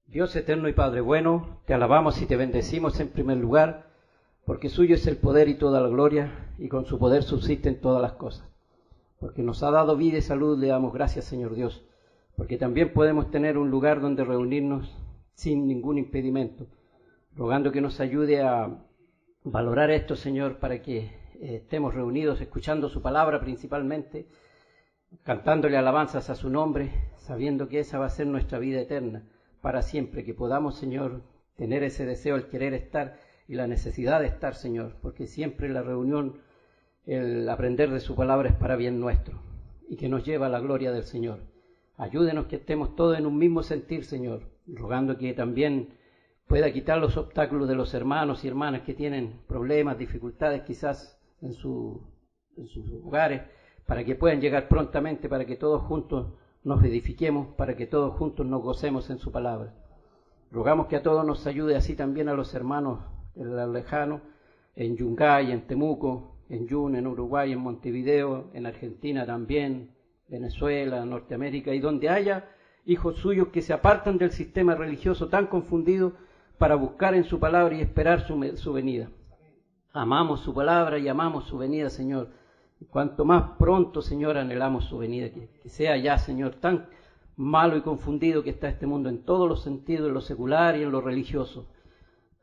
Dios eterno y Padre bueno, te alabamos y te bendecimos en primer lugar, porque suyo es el poder y toda la gloria, y con su poder subsisten todas las cosas. Porque nos ha dado vida y salud, le damos gracias, Señor Dios, porque también podemos tener un lugar donde reunirnos sin ningún impedimento, rogando que nos ayude a valorar esto, Señor, para que estemos reunidos escuchando su palabra principalmente, cantándole alabanzas a su nombre, sabiendo que esa va a ser nuestra vida eterna para siempre, que podamos, Señor, tener ese deseo, el querer estar y la necesidad de estar, Señor, porque siempre la reunión, el aprender de su palabra es para bien nuestro y que nos lleva a la gloria del Señor. Ayúdenos que estemos todos en un mismo sentir, Señor, rogando que también pueda quitar los obstáculos de los hermanos y hermanas que tienen problemas, dificultades quizás en sus hogares, para que puedan llegar prontamente, para que todos juntos nos edifiquemos, para que todos juntos nos gocemos en su palabra. Rogamos que a todos nos ayude, así también a los hermanos en lo lejano, en Yungay, en Temuco, en Yun, en Uruguay, en Montevideo, en Argentina también, Venezuela, Norteamérica, y donde haya hijos suyos que se apartan del sistema religioso tan confundido para buscar en su palabra y esperar su venida. Amamos su palabra y amamos su venida, Señor. Cuanto más pronto, Señor, anhelamos su venida, que sea ya, Señor, tan malo y confundido que está este mundo en todos los sentidos, en lo secular y en lo religioso.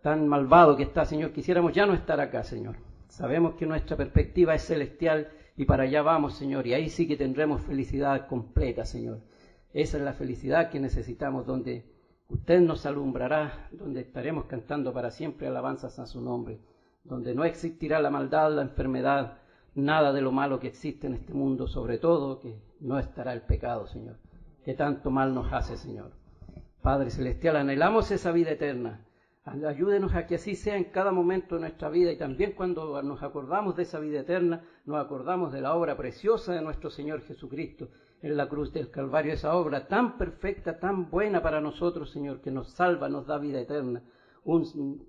Tan malvado que está, Señor, quisiéramos ya no estar acá, Señor. Sabemos que nuestra perspectiva es celestial y para allá vamos, Señor, y ahí sí que tendremos felicidad completa, Señor. Esa es la felicidad que necesitamos, donde usted nos alumbrará, donde estaremos cantando para siempre alabanzas a su nombre, donde no existirá la maldad, la enfermedad, nada de lo malo que existe en este mundo, sobre todo que no estará el pecado, Señor, que tanto mal nos hace, Señor. Padre Celestial, anhelamos esa vida eterna. Ayúdenos a que así sea en cada momento de nuestra vida, y también cuando nos acordamos de esa vida eterna, nos acordamos de la obra preciosa de nuestro Señor Jesucristo en la cruz del Calvario, esa obra tan perfecta, tan buena para nosotros, Señor, que nos salva, nos da vida eterna.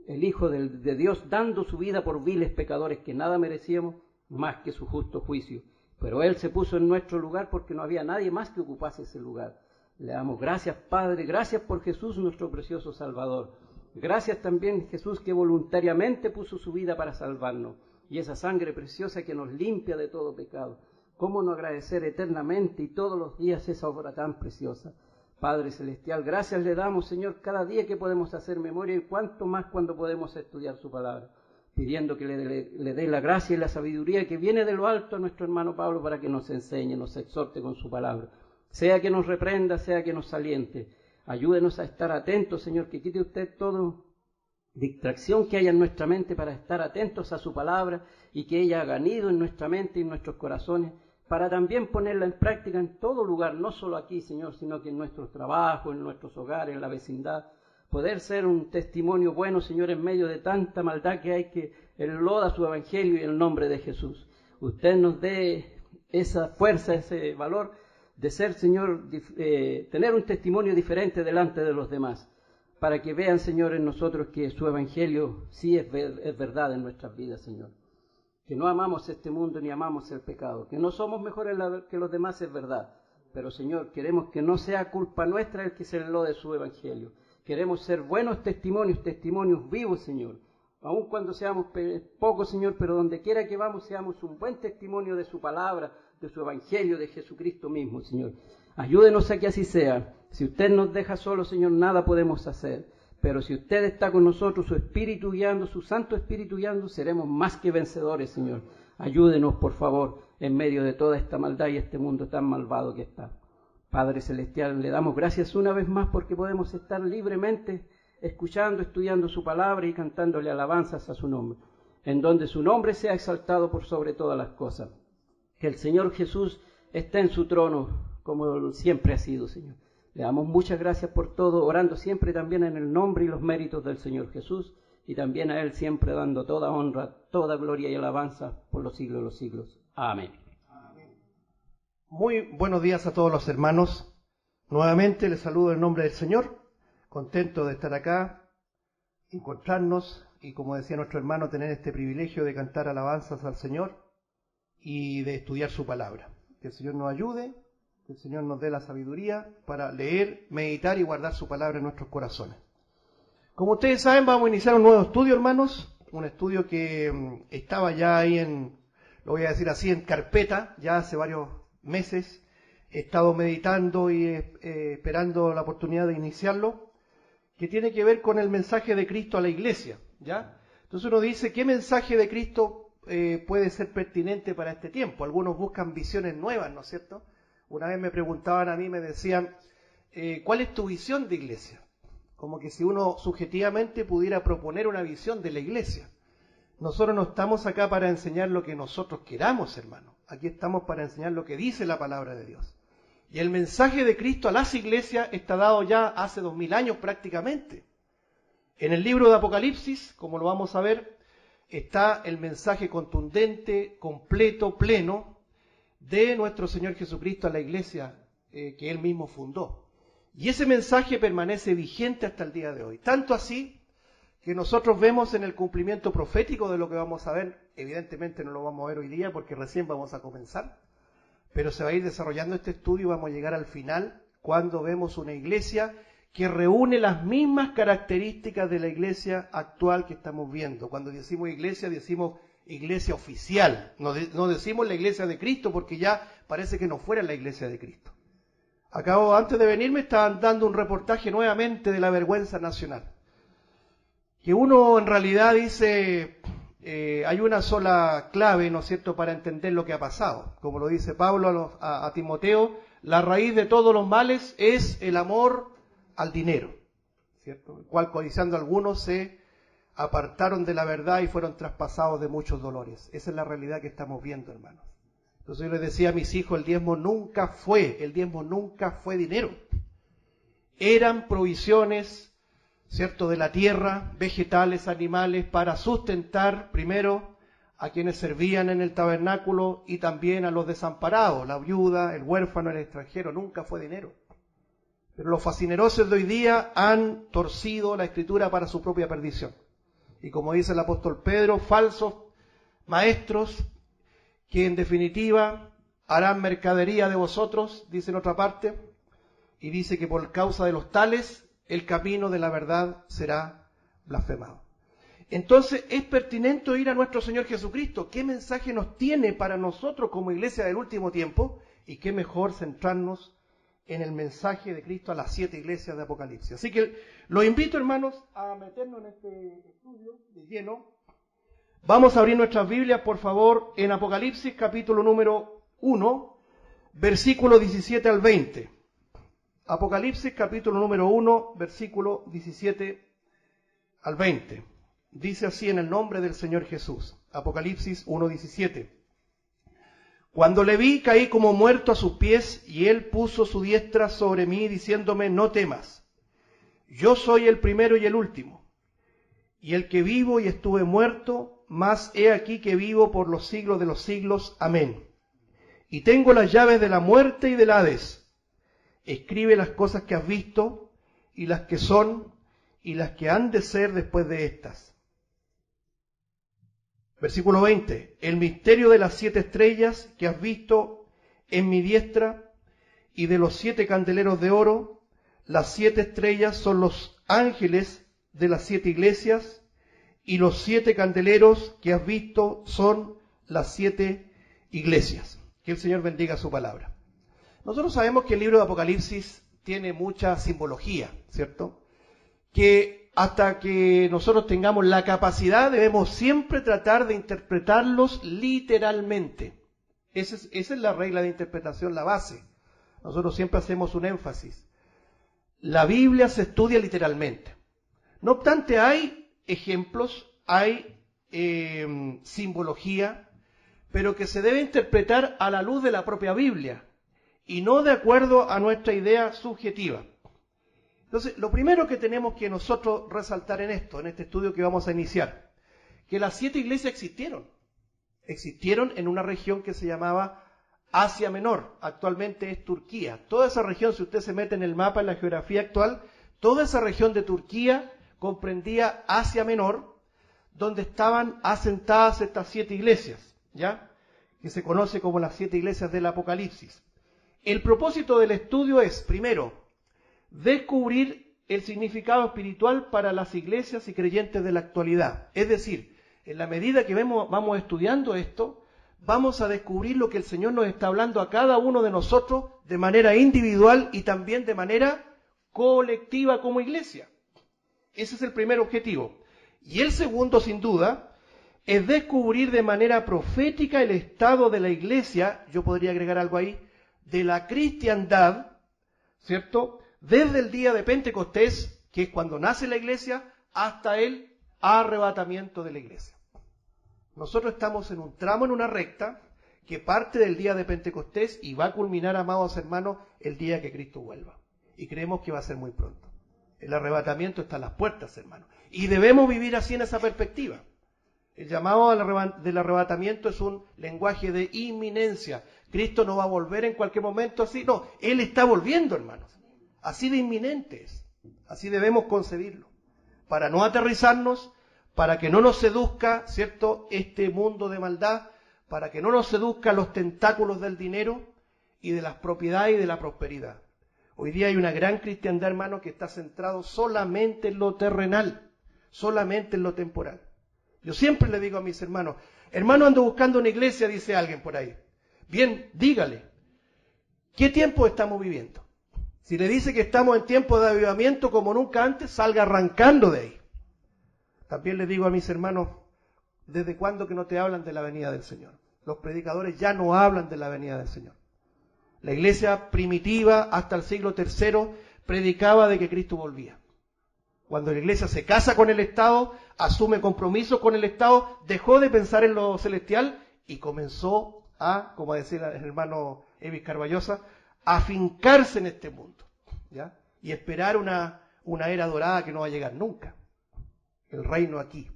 El Hijo de Dios dando su vida por viles pecadores que nada merecíamos, más que su justo juicio. Pero Él se puso en nuestro lugar porque no había nadie más que ocupase ese lugar. Le damos gracias, Padre, gracias por Jesús, nuestro precioso Salvador. Gracias también, Jesús, que voluntariamente puso su vida para salvarnos. Y esa sangre preciosa que nos limpia de todo pecado. ¿Cómo no agradecer eternamente y todos los días esa obra tan preciosa? Padre Celestial, gracias le damos, Señor, cada día que podemos hacer memoria y cuanto más cuando podemos estudiar su palabra, pidiendo que le dé la gracia y la sabiduría que viene de lo alto a nuestro hermano Pablo para que nos enseñe, nos exhorte con su palabra, sea que nos reprenda, sea que nos aliente. Ayúdenos a estar atentos, Señor, que quite usted toda distracción que haya en nuestra mente para estar atentos a su palabra y que ella haga nido en nuestra mente y en nuestros corazones para también ponerla en práctica en todo lugar, no solo aquí, Señor, sino que en nuestros trabajos, en nuestros hogares, en la vecindad. Poder ser un testimonio bueno, Señor, en medio de tanta maldad que hay, que Él loda su evangelio y el nombre de Jesús. Usted nos dé esa fuerza, ese valor de ser, Señor, tener un testimonio diferente delante de los demás, para que vean, Señor, en nosotros que su evangelio sí es verdad en nuestras vidas, Señor. Que no amamos este mundo ni amamos el pecado, que no somos mejores que los demás es verdad, pero, Señor, queremos que no sea culpa nuestra el que se lode su evangelio. Queremos ser buenos testimonios vivos, Señor, aun cuando seamos pocos, Señor, pero donde quiera que vamos seamos un buen testimonio de su palabra, de su evangelio, de Jesucristo mismo, Señor. Ayúdenos a que así sea. Si usted nos deja solos, Señor, nada podemos hacer. Pero si usted está con nosotros, su Espíritu guiando, su Santo Espíritu guiando, seremos más que vencedores, Señor. Ayúdenos, por favor, en medio de toda esta maldad y este mundo tan malvado que está. Padre Celestial, le damos gracias una vez más porque podemos estar libremente escuchando, estudiando su palabra y cantándole alabanzas a su nombre, en donde su nombre sea exaltado por sobre todas las cosas. Que el Señor Jesús esté en su trono, como siempre ha sido, Señor. Le damos muchas gracias por todo, orando siempre también en el nombre y los méritos del Señor Jesús, y también a Él siempre dando toda honra, toda gloria y alabanza por los siglos de los siglos. Amén. Muy buenos días a todos los hermanos. Nuevamente les saludo en nombre del Señor, contento de estar acá, encontrarnos y, como decía nuestro hermano, tener este privilegio de cantar alabanzas al Señor y de estudiar su palabra. Que el Señor nos ayude Que el Señor nos dé la sabiduría para leer, meditar y guardar su palabra en nuestros corazones. Como ustedes saben, vamos a iniciar un nuevo estudio, hermanos. Un estudio que estaba ya ahí lo voy a decir así, en carpeta, ya hace varios meses. He estado meditando y esperando la oportunidad de iniciarlo, que tiene que ver con el mensaje de Cristo a la iglesia, ¿ya? Entonces uno dice, ¿qué mensaje de Cristo puede ser pertinente para este tiempo? Algunos buscan visiones nuevas, ¿no es cierto? Una vez me preguntaban a mí, me decían, ¿cuál es tu visión de iglesia? Como que si uno subjetivamente pudiera proponer una visión de la iglesia. Nosotros no estamos acá para enseñar lo que nosotros queramos, hermano. Aquí estamos para enseñar lo que dice la palabra de Dios. Y el mensaje de Cristo a las iglesias está dado ya hace 2000 años prácticamente. En el libro de Apocalipsis, como lo vamos a ver, está el mensaje contundente, completo, pleno de nuestro Señor Jesucristo a la iglesia que Él mismo fundó. Y ese mensaje permanece vigente hasta el día de hoy. Tanto así que nosotros vemos en el cumplimiento profético de lo que vamos a ver. Evidentemente no lo vamos a ver hoy día porque recién vamos a comenzar. Pero se va a ir desarrollando este estudio y vamos a llegar al final cuando vemos una iglesia que reúne las mismas características de la iglesia actual que estamos viendo. Cuando decimos iglesia oficial. No decimos la iglesia de Cristo porque ya parece que no fuera la iglesia de Cristo. Acabo, antes de venir, me estaban dando un reportaje nuevamente de la vergüenza nacional. Que uno en realidad dice, hay una sola clave, ¿no es cierto?, para entender lo que ha pasado. Como lo dice Pablo a Timoteo, la raíz de todos los males es el amor al dinero, ¿cierto? El cual, codiciando algunos, se apartaron de la verdad y fueron traspasados de muchos dolores. Esa es la realidad que estamos viendo, hermanos. Entonces yo les decía a mis hijos, el diezmo nunca fue dinero. Eran provisiones, ¿cierto?, de la tierra, vegetales, animales, para sustentar primero a quienes servían en el tabernáculo y también a los desamparados, la viuda, el huérfano, el extranjero. Nunca fue dinero. Pero los fascinerosos de hoy día han torcido la Escritura para su propia perdición. Y como dice el apóstol Pedro, falsos maestros que en definitiva harán mercadería de vosotros, dice en otra parte, y dice que por causa de los tales el camino de la verdad será blasfemado. Entonces es pertinente oír a nuestro Señor Jesucristo. ¿Qué mensaje nos tiene para nosotros como iglesia del último tiempo? Y qué mejor centrarnos en el mensaje de Cristo a las 7 iglesias de Apocalipsis. Así que los invito, hermanos, a meternos en este estudio de lleno. Vamos a abrir nuestras Biblias, por favor, en Apocalipsis capítulo número 1, versículo 17 al 20. Apocalipsis capítulo número 1, versículo 17 al 20. Dice así en el nombre del Señor Jesús. Apocalipsis 1, 17. Cuando le vi, caí como muerto a sus pies, y él puso su diestra sobre mí, diciéndome, no temas. Yo soy el primero y el último, y el que vivo y estuve muerto, mas he aquí que vivo por los siglos de los siglos. Amén. Y tengo las llaves de la muerte y del Hades. Escribe las cosas que has visto, y las que son, y las que han de ser después de estas. Versículo 20. El misterio de las 7 estrellas que has visto en mi diestra, y de los 7 candeleros de oro. Las 7 estrellas son los ángeles de las 7 iglesias, y los 7 candeleros que has visto son las 7 iglesias. Que el Señor bendiga su palabra. Nosotros sabemos que el libro de Apocalipsis tiene mucha simbología, ¿cierto? Que hasta que nosotros tengamos la capacidad debemos siempre tratar de interpretarlos literalmente. Esa es la regla de interpretación, la base. Nosotros siempre hacemos un énfasis. La Biblia se estudia literalmente. No obstante, hay ejemplos, hay simbología, pero que se debe interpretar a la luz de la propia Biblia y no de acuerdo a nuestra idea subjetiva. Entonces, lo primero que tenemos que nosotros resaltar en este estudio que vamos a iniciar, que las 7 iglesias existieron en una región que se llamaba Asia Menor, actualmente es Turquía. Toda esa región, si usted se mete en el mapa, en la geografía actual, toda esa región de Turquía comprendía Asia Menor, donde estaban asentadas estas 7 iglesias, ¿ya? Que se conoce como las 7 iglesias del Apocalipsis. El propósito del estudio es, primero, descubrir el significado espiritual para las iglesias y creyentes de la actualidad. Es decir, en la medida que vamos estudiando esto, vamos a descubrir lo que el Señor nos está hablando a cada uno de nosotros de manera individual y también de manera colectiva como iglesia. Ese es el primer objetivo. Y el segundo, sin duda, es descubrir de manera profética el estado de la iglesia, yo podría agregar algo ahí, de la cristiandad, ¿cierto?, desde el día de Pentecostés, que es cuando nace la iglesia, hasta el arrebatamiento de la iglesia. Nosotros estamos en un tramo, en una recta, que parte del día de Pentecostés y va a culminar, amados hermanos, el día que Cristo vuelva. Y creemos que va a ser muy pronto. El arrebatamiento está a las puertas, hermanos. Y debemos vivir así en esa perspectiva. El llamado del arrebatamiento es un lenguaje de inminencia. Cristo no va a volver en cualquier momento así. No, Él está volviendo, hermanos. Así de inminente es. Así debemos concebirlo. Para no aterrizarnos, para que no nos seduzca, ¿cierto?, este mundo de maldad, para que no nos seduzca los tentáculos del dinero y de las propiedades y de la prosperidad. Hoy día hay una gran cristiandad, hermano, que está centrado solamente en lo terrenal, solamente en lo temporal. Yo siempre le digo a mis hermanos, hermano, ando buscando una iglesia, dice alguien por ahí. Bien, dígale, ¿qué tiempo estamos viviendo? Si le dice que estamos en tiempo de avivamiento como nunca antes, salga arrancando de ahí. También le digo a mis hermanos, ¿desde cuándo que no te hablan de la venida del Señor? Los predicadores ya no hablan de la venida del Señor. La iglesia primitiva, hasta el siglo III, predicaba de que Cristo volvía. Cuando la iglesia se casa con el Estado, asume compromiso con el Estado, dejó de pensar en lo celestial y comenzó a, como decía el hermano Evis Carballosa, a afincarse en este mundo, ¿ya? Y esperar una era dorada que no va a llegar nunca. El reino aquí.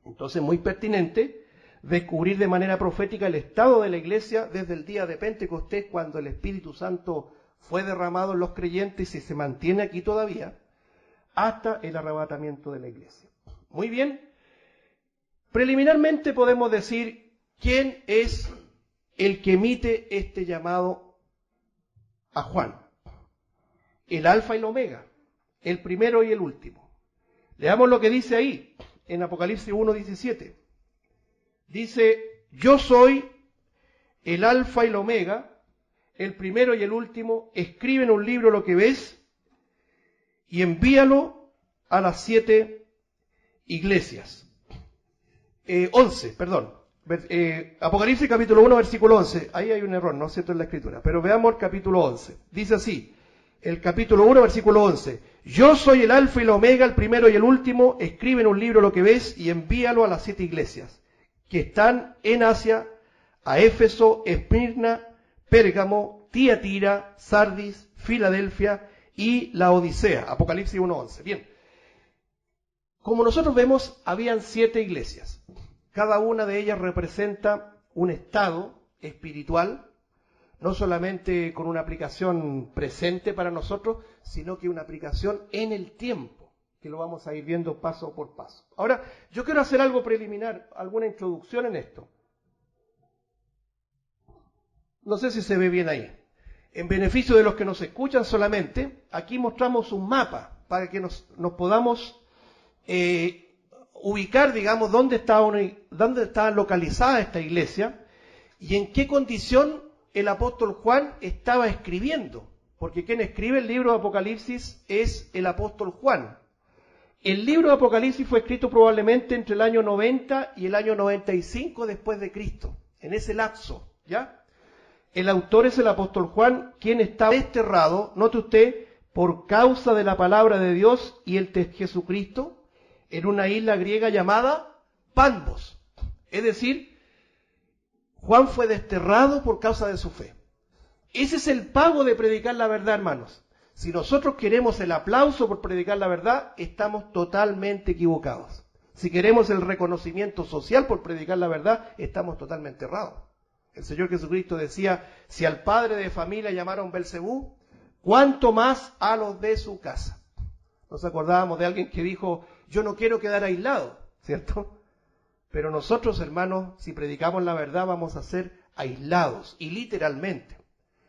Entonces, muy pertinente descubrir de manera profética el estado de la iglesia desde el día de Pentecostés, cuando el Espíritu Santo fue derramado en los creyentes y se mantiene aquí todavía, hasta el arrebatamiento de la iglesia. Muy bien. Preliminarmente podemos decir quién es el que emite este llamado a Juan. El alfa y el omega, el primero y el último. Leamos lo que dice ahí, en Apocalipsis 1:17. Dice, yo soy el alfa y el omega, el primero y el último, escribe en un libro lo que ves y envíalo a las 7 iglesias. 11, perdón. Apocalipsis capítulo 1, versículo 11. Ahí hay un error, ¿no es cierto?, en la escritura. Pero veamos el capítulo 11. Dice así, el capítulo 1, versículo 11. Yo soy el alfa y el omega, el primero y el último, escribe en un libro lo que ves y envíalo a las 7 iglesias que están en Asia, a Éfeso, Esmirna, Pérgamo, Tiatira, Sardis, Filadelfia y la Odisea. Apocalipsis 1:11. Bien. Como nosotros vemos, habían 7 iglesias. Cada una de ellas representa un estado espiritual, no solamente con una aplicación presente para nosotros, sino que una aplicación en el tiempo, que lo vamos a ir viendo paso por paso. Ahora, yo quiero hacer algo preliminar, alguna introducción en esto. No sé si se ve bien ahí. En beneficio de los que nos escuchan solamente, aquí mostramos un mapa para que nos podamos ubicar, digamos, dónde está localizada esta iglesia y en qué condición el apóstol Juan estaba escribiendo, porque quien escribe el libro de Apocalipsis es el apóstol Juan. El libro de Apocalipsis fue escrito probablemente entre el año 90 y el año 95 después de Cristo, en ese lapso, ¿ya? El autor es el apóstol Juan, quien estaba desterrado, note usted, por causa de la palabra de Dios y el de Jesucristo, en una isla griega llamada Patmos. Es decir, Juan fue desterrado por causa de su fe. Ese es el pago de predicar la verdad, hermanos. Si nosotros queremos el aplauso por predicar la verdad, estamos totalmente equivocados. Si queremos el reconocimiento social por predicar la verdad, estamos totalmente errados. El Señor Jesucristo decía, si al padre de familia llamaron Belcebú, ¿cuánto más a los de su casa? Nos acordábamos de alguien que dijo, yo no quiero quedar aislado, ¿cierto? Pero nosotros, hermanos, si predicamos la verdad, vamos a ser aislados, y literalmente.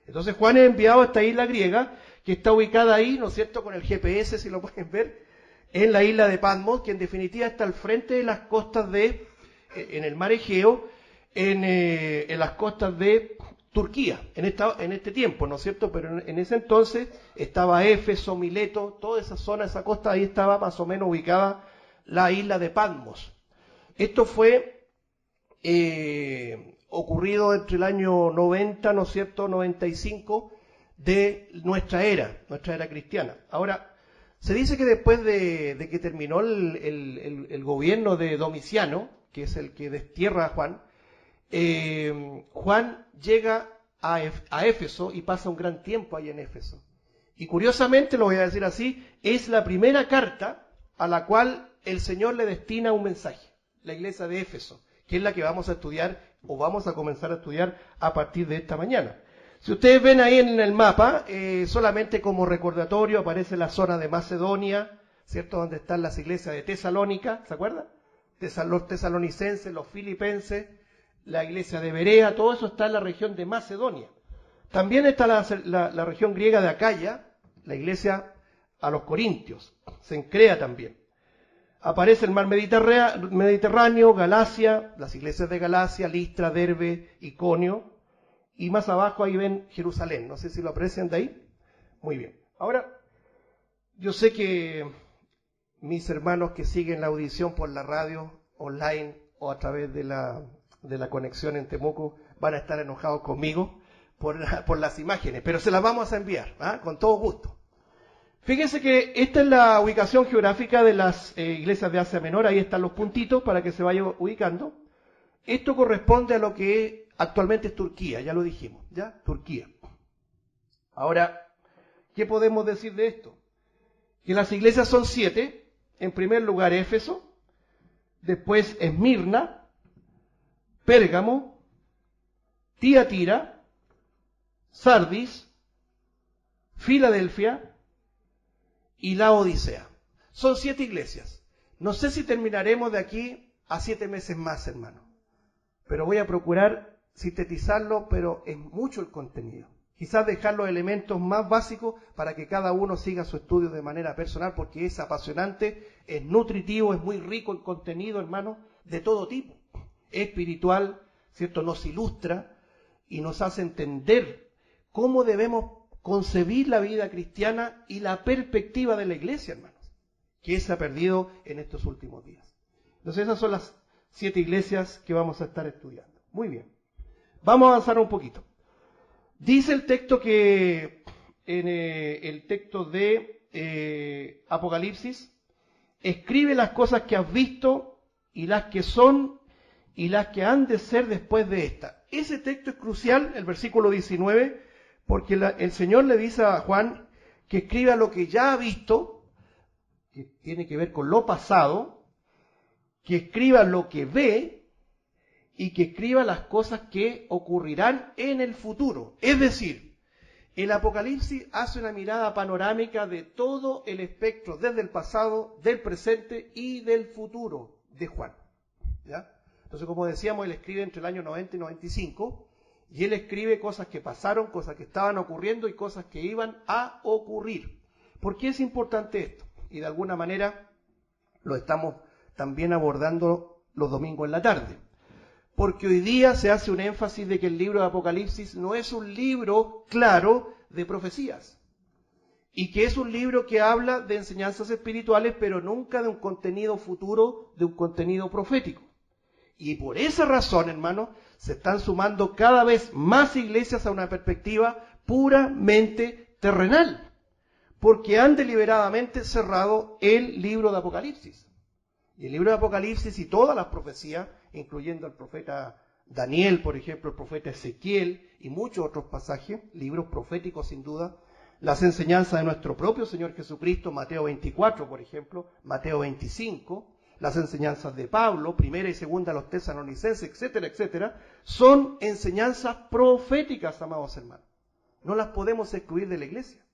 Entonces Juan es enviado a esta isla griega, que está ubicada ahí, ¿no es cierto?, con el GPS, si lo pueden ver, en la isla de Patmos, que en definitiva está al frente de las costas en el mar Egeo, en las costas de Turquía, en este tiempo, ¿no es cierto? Pero en ese entonces estaba Éfeso, Mileto, toda esa zona, esa costa, ahí estaba más o menos ubicada la isla de Patmos. Esto fue ocurrido entre el año 90, ¿no es cierto?, 95 de nuestra era cristiana. Ahora, se dice que después de que terminó el gobierno de Domiciano, que es el que destierra a Juan, Juan llega a Éfeso y pasa un gran tiempo ahí en Éfeso. Y curiosamente, lo voy a decir así, es la primera carta a la cual el Señor le destina un mensaje, la iglesia de Éfeso, que es la que vamos a estudiar o vamos a comenzar a estudiar a partir de esta mañana. Si ustedes ven ahí en el mapa, solamente como recordatorio aparece la zona de Macedonia, ¿cierto?, donde están las iglesias de Tesalónica, ¿se acuerdan? Los tesalonicenses, los filipenses, la iglesia de Berea, todo eso está en la región de Macedonia. También está la región griega de Acaya, la iglesia a los corintios, Cencrea también. Aparece el mar Mediterráneo, Galacia, las iglesias de Galacia, Listra, Derbe, Iconio, y más abajo ahí ven Jerusalén. No sé si lo aprecian de ahí. Muy bien. Ahora, yo sé que mis hermanos que siguen la audición por la radio, online o a través de la conexión en Temuco van a estar enojados conmigo por las imágenes, pero se las vamos a enviar, con todo gusto. Fíjense que esta es la ubicación geográfica de las iglesias de Asia Menor. Ahí están los puntitos para que se vaya ubicando. Esto corresponde a lo que actualmente es Turquía, ya lo dijimos, ¿ya? Turquía. Ahora, ¿qué podemos decir de esto? Que las iglesias son 7. En primer lugar, Éfeso, después Esmirna, Pérgamo, Tiatira, Sardis, Filadelfia y la Odisea. Son 7 iglesias. No sé si terminaremos de aquí a 7 meses más, hermano, pero voy a procurar sintetizarlo, pero es mucho el contenido. Quizás dejar los elementos más básicos para que cada uno siga su estudio de manera personal, porque es apasionante, es nutritivo, es muy rico el contenido, hermano, de todo tipo. Espiritual, ¿cierto? Nos ilustra y nos hace entender cómo debemos concebir la vida cristiana y la perspectiva de la iglesia, hermanos, que se ha perdido en estos últimos días. Entonces esas son las 7 iglesias que vamos a estar estudiando. Muy bien. Vamos a avanzar un poquito. Dice el texto que en el texto de Apocalipsis, escribe las cosas que has visto y las que son y las que han de ser después de esta. Ese texto es crucial, el versículo 19, porque el Señor le dice a Juan que escriba lo que ya ha visto, que tiene que ver con lo pasado, que escriba lo que ve, y que escriba las cosas que ocurrirán en el futuro. Es decir, el Apocalipsis hace una mirada panorámica de todo el espectro, desde el pasado, del presente y del futuro de Juan. ¿Ya? Entonces, como decíamos, él escribe entre el año 90 y 95, y él escribe cosas que pasaron, cosas que estaban ocurriendo y cosas que iban a ocurrir. ¿Por qué es importante esto? Y de alguna manera lo estamos también abordando los domingos en la tarde. Porque hoy día se hace un énfasis de que el libro de Apocalipsis no es un libro claro de profecías, y que es un libro que habla de enseñanzas espirituales, pero nunca de un contenido futuro, de un contenido profético. Y por esa razón, hermanos, se están sumando cada vez más iglesias a una perspectiva puramente terrenal, porque han deliberadamente cerrado el libro de Apocalipsis. Y el libro de Apocalipsis y todas las profecías, incluyendo al profeta Daniel, por ejemplo, el profeta Ezequiel y muchos otros pasajes, libros proféticos sin duda, las enseñanzas de nuestro propio Señor Jesucristo, Mateo 24, por ejemplo, Mateo 25, las enseñanzas de Pablo, primera y segunda a los tesalonicenses, etcétera, etcétera, son enseñanzas proféticas, amados hermanos. No las podemos excluir de la iglesia.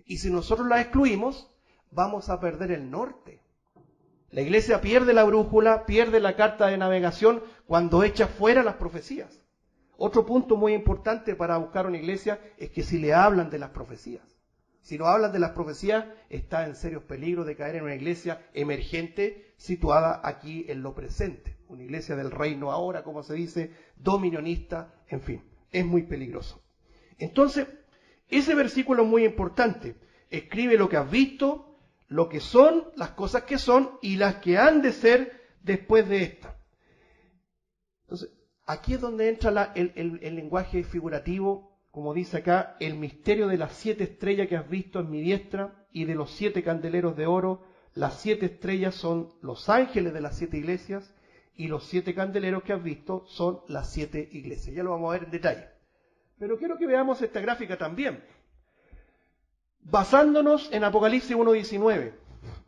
Y si nosotros las excluimos, vamos a perder el norte. La iglesia pierde la brújula, pierde la carta de navegación cuando echa fuera las profecías. Otro punto muy importante para buscar una iglesia es que si le hablan de las profecías. Si no hablan de las profecías, está en serios peligros de caer en una iglesia emergente situada aquí en lo presente. Una iglesia del reino ahora, como se dice, dominionista, en fin, es muy peligroso. Entonces, ese versículo es muy importante. Escribe lo que has visto, lo que son, las cosas que son y las que han de ser después de esta. Entonces, aquí es donde entra el lenguaje figurativo. Como dice acá, el misterio de las 7 estrellas que has visto en mi diestra y de los 7 candeleros de oro. Las 7 estrellas son los ángeles de las 7 iglesias y los 7 candeleros que has visto son las 7 iglesias. Ya lo vamos a ver en detalle. Pero quiero que veamos esta gráfica también. Basándonos en Apocalipsis 1:19,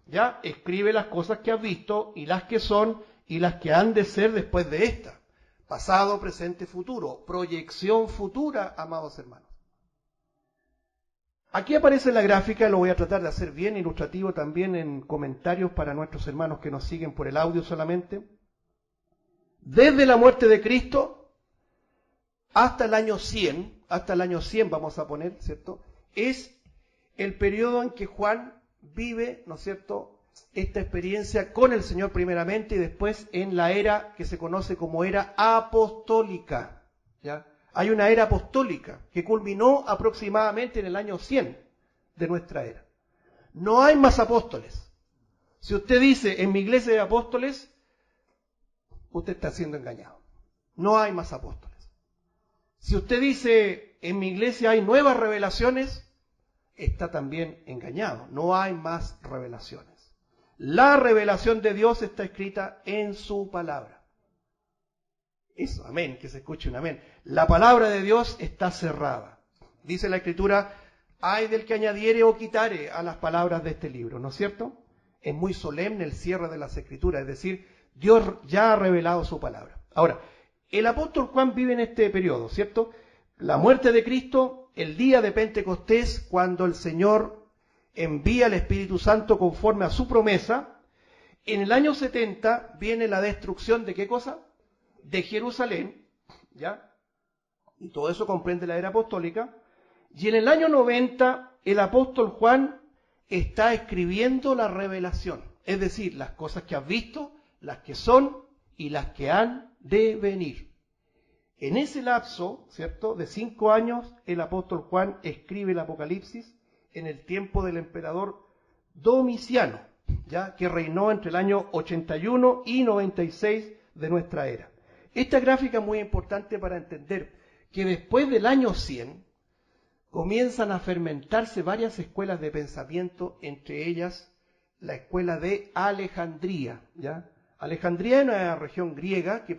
ya escribe las cosas que has visto y las que son y las que han de ser después de esta. Pasado, presente, futuro. Proyección futura, amados hermanos. Aquí aparece la gráfica, lo voy a tratar de hacer bien ilustrativo también en comentarios para nuestros hermanos que nos siguen por el audio solamente. Desde la muerte de Cristo hasta el año 100 vamos a poner, ¿cierto? Es el periodo en que Juan vive, ¿no es cierto?, esta experiencia con el Señor primeramente y después en la era que se conoce como era apostólica. ¿Ya? Hay una era apostólica que culminó aproximadamente en el año 100 de nuestra era. No hay más apóstoles. Si usted dice en mi iglesia de apóstoles, usted está siendo engañado. No hay más apóstoles. Si usted dice en mi iglesia hay nuevas revelaciones, está también engañado. No hay más revelaciones. La revelación de Dios está escrita en su palabra. Eso, amén, que se escuche un amén. La palabra de Dios está cerrada. Dice la Escritura, ay del que añadiere o quitare a las palabras de este libro, ¿no es cierto? Es muy solemne el cierre de las Escrituras, es decir, Dios ya ha revelado su palabra. Ahora, el apóstol Juan vive en este periodo, ¿cierto? La muerte de Cristo, el día de Pentecostés, cuando el Señor envía el Espíritu Santo conforme a su promesa. En el año 70 viene la destrucción de ¿qué cosa? De Jerusalén, ¿ya? Y todo eso comprende la era apostólica. Y en el año 90 el apóstol Juan está escribiendo la revelación, es decir, las cosas que has visto, las que son y las que han de venir. En ese lapso, ¿cierto?, de 5 años, el apóstol Juan escribe el Apocalipsis en el tiempo del emperador Domiciano, ya que reinó entre el año 81 y 96 de nuestra era. Esta gráfica es muy importante para entender que después del año 100 comienzan a fermentarse varias escuelas de pensamiento, entre ellas la escuela de Alejandría, ¿ya? Alejandría es una región griega que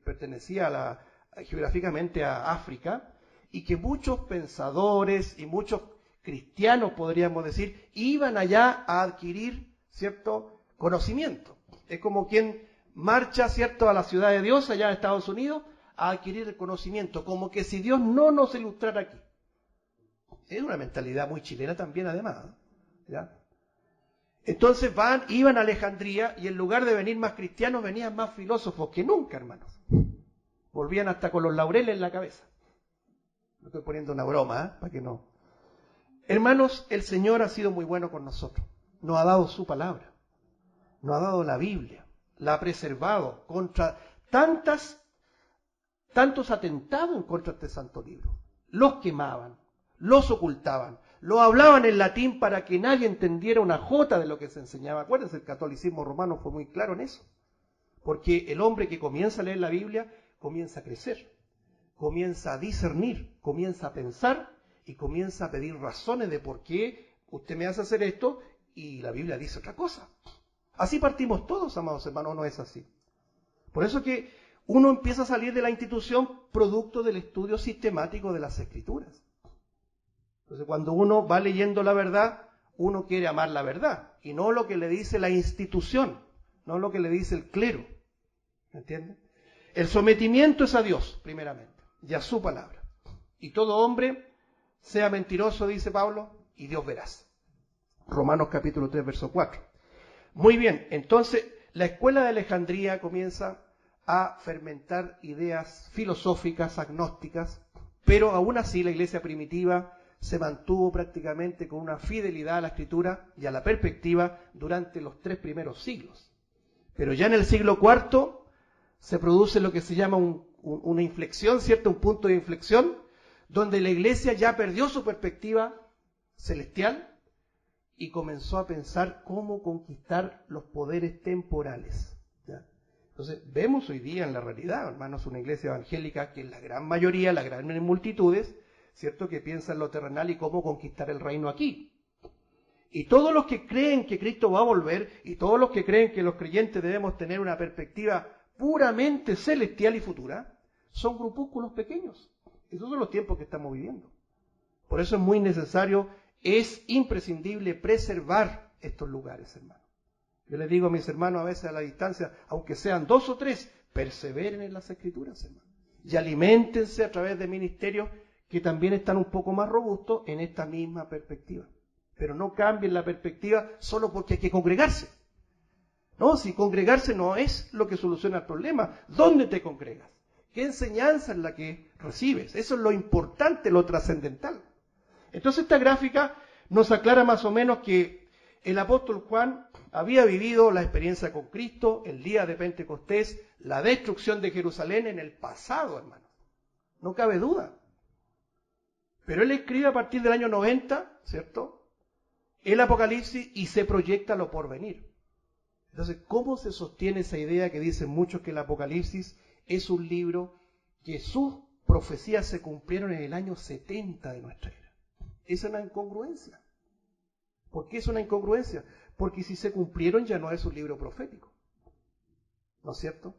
pertenecía geográficamente a África y que muchos pensadores y muchos cristianos, podríamos decir, iban allá a adquirir cierto conocimiento. Es como quien marcha, cierto, a la ciudad de Dios, allá en Estados Unidos, a adquirir el conocimiento, como que si Dios no nos ilustrara aquí. Es una mentalidad muy chilena también, además, ¿ya? Entonces iban a Alejandría y en lugar de venir más cristianos, venían más filósofos que nunca, hermanos. Volvían hasta con los laureles en la cabeza. No estoy poniendo una broma, para que no. Hermanos, el Señor ha sido muy bueno con nosotros. Nos ha dado su palabra. Nos ha dado la Biblia. La ha preservado contra tantos atentados en contra de este santo libro. Los quemaban, los ocultaban, lo hablaban en latín para que nadie entendiera una jota de lo que se enseñaba. Acuérdense, el catolicismo romano fue muy claro en eso. Porque el hombre que comienza a leer la Biblia comienza a crecer, comienza a discernir, comienza a pensar y comienza a pedir razones de por qué usted me hace hacer esto y la Biblia dice otra cosa. Así partimos todos, amados hermanos, no es así. Por eso que uno empieza a salir de la institución producto del estudio sistemático de las Escrituras. Entonces, cuando uno va leyendo la verdad, uno quiere amar la verdad y no lo que le dice la institución, no lo que le dice el clero. ¿Me entiende? El sometimiento es a Dios, primeramente, y a su palabra. Y todo hombre sea mentiroso, dice Pablo, y Dios verás. Romanos capítulo 3, verso 4. Muy bien, entonces la escuela de Alejandría comienza a fermentar ideas filosóficas, agnósticas, pero aún así la iglesia primitiva se mantuvo prácticamente con una fidelidad a la Escritura y a la perspectiva durante los 3 primeros siglos. Pero ya en el siglo IV se produce lo que se llama una inflexión, ¿cierto? Un punto de inflexión, donde la iglesia ya perdió su perspectiva celestial y comenzó a pensar cómo conquistar los poderes temporales. ¿Ya? Entonces, vemos hoy día en la realidad, hermanos, una iglesia evangélica que en la gran mayoría, las grandes multitudes, ¿cierto?, que piensa en lo terrenal y cómo conquistar el reino aquí. Y todos los que creen que Cristo va a volver, y todos los que creen que los creyentes debemos tener una perspectiva puramente celestial y futura, son grupúsculos pequeños. Esos son los tiempos que estamos viviendo. Por eso es muy necesario, es imprescindible preservar estos lugares, hermanos. Yo les digo a mis hermanos a veces a la distancia, aunque sean 2 o 3, perseveren en las Escrituras, hermanos. Y aliméntense a través de ministerios que también están un poco más robustos en esta misma perspectiva. Pero no cambien la perspectiva solo porque hay que congregarse. No, si congregarse no es lo que soluciona el problema. ¿Dónde te congregas? ¿Qué enseñanza es la que recibes? Eso es lo importante, lo trascendental. Entonces esta gráfica nos aclara más o menos que el apóstol Juan había vivido la experiencia con Cristo, el día de Pentecostés, la destrucción de Jerusalén en el pasado, hermanos. No cabe duda. Pero él escribe a partir del año 90, ¿cierto?, el Apocalipsis y se proyecta lo por venir. Entonces, ¿cómo se sostiene esa idea que dicen muchos que el Apocalipsis es un libro que sus profecías se cumplieron en el año 70 de nuestra era? Es una incongruencia. ¿Por qué es una incongruencia? Porque si se cumplieron ya no es un libro profético. ¿No es cierto?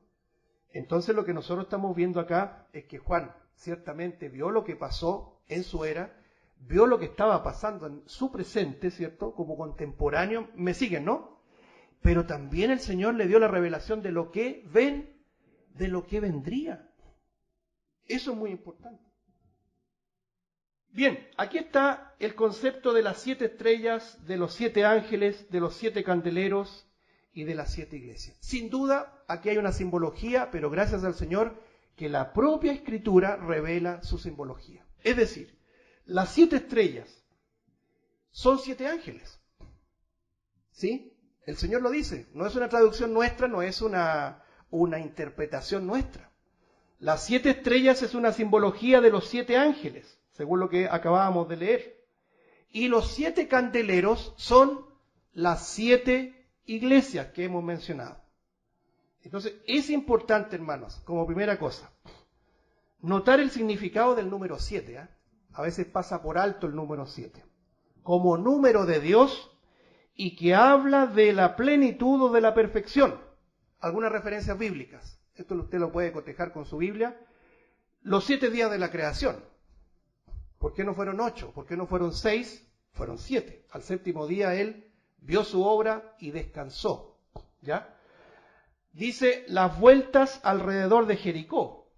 Entonces lo que nosotros estamos viendo acá es que Juan ciertamente vio lo que pasó en su era, vio lo que estaba pasando en su presente, ¿cierto? Como contemporáneo, me siguen, ¿no? Pero también el Señor le dio la revelación de lo que ven, de lo que vendría. Eso es muy importante. Bien, aquí está el concepto de las 7 estrellas, de los 7 ángeles, de los 7 candeleros y de las 7 iglesias. Sin duda, aquí hay una simbología, pero gracias al Señor que la propia Escritura revela su simbología. Es decir, las 7 estrellas son 7 ángeles. ¿Sí? El Señor lo dice, no es una traducción nuestra, no es una interpretación nuestra. Las 7 estrellas es una simbología de los 7 ángeles, según lo que acabábamos de leer. Y los 7 candeleros son las 7 iglesias que hemos mencionado. Entonces, es importante, hermanos, como primera cosa, notar el significado del número 7. A veces pasa por alto el número 7. Como número de Dios y que habla de la plenitud o de la perfección. Algunas referencias bíblicas. Esto usted lo puede cotejar con su Biblia. Los 7 días de la creación. ¿Por qué no fueron 8? ¿Por qué no fueron 6? Fueron 7. Al 7º día Él vio su obra y descansó. ¿Ya? Dice las vueltas alrededor de Jericó.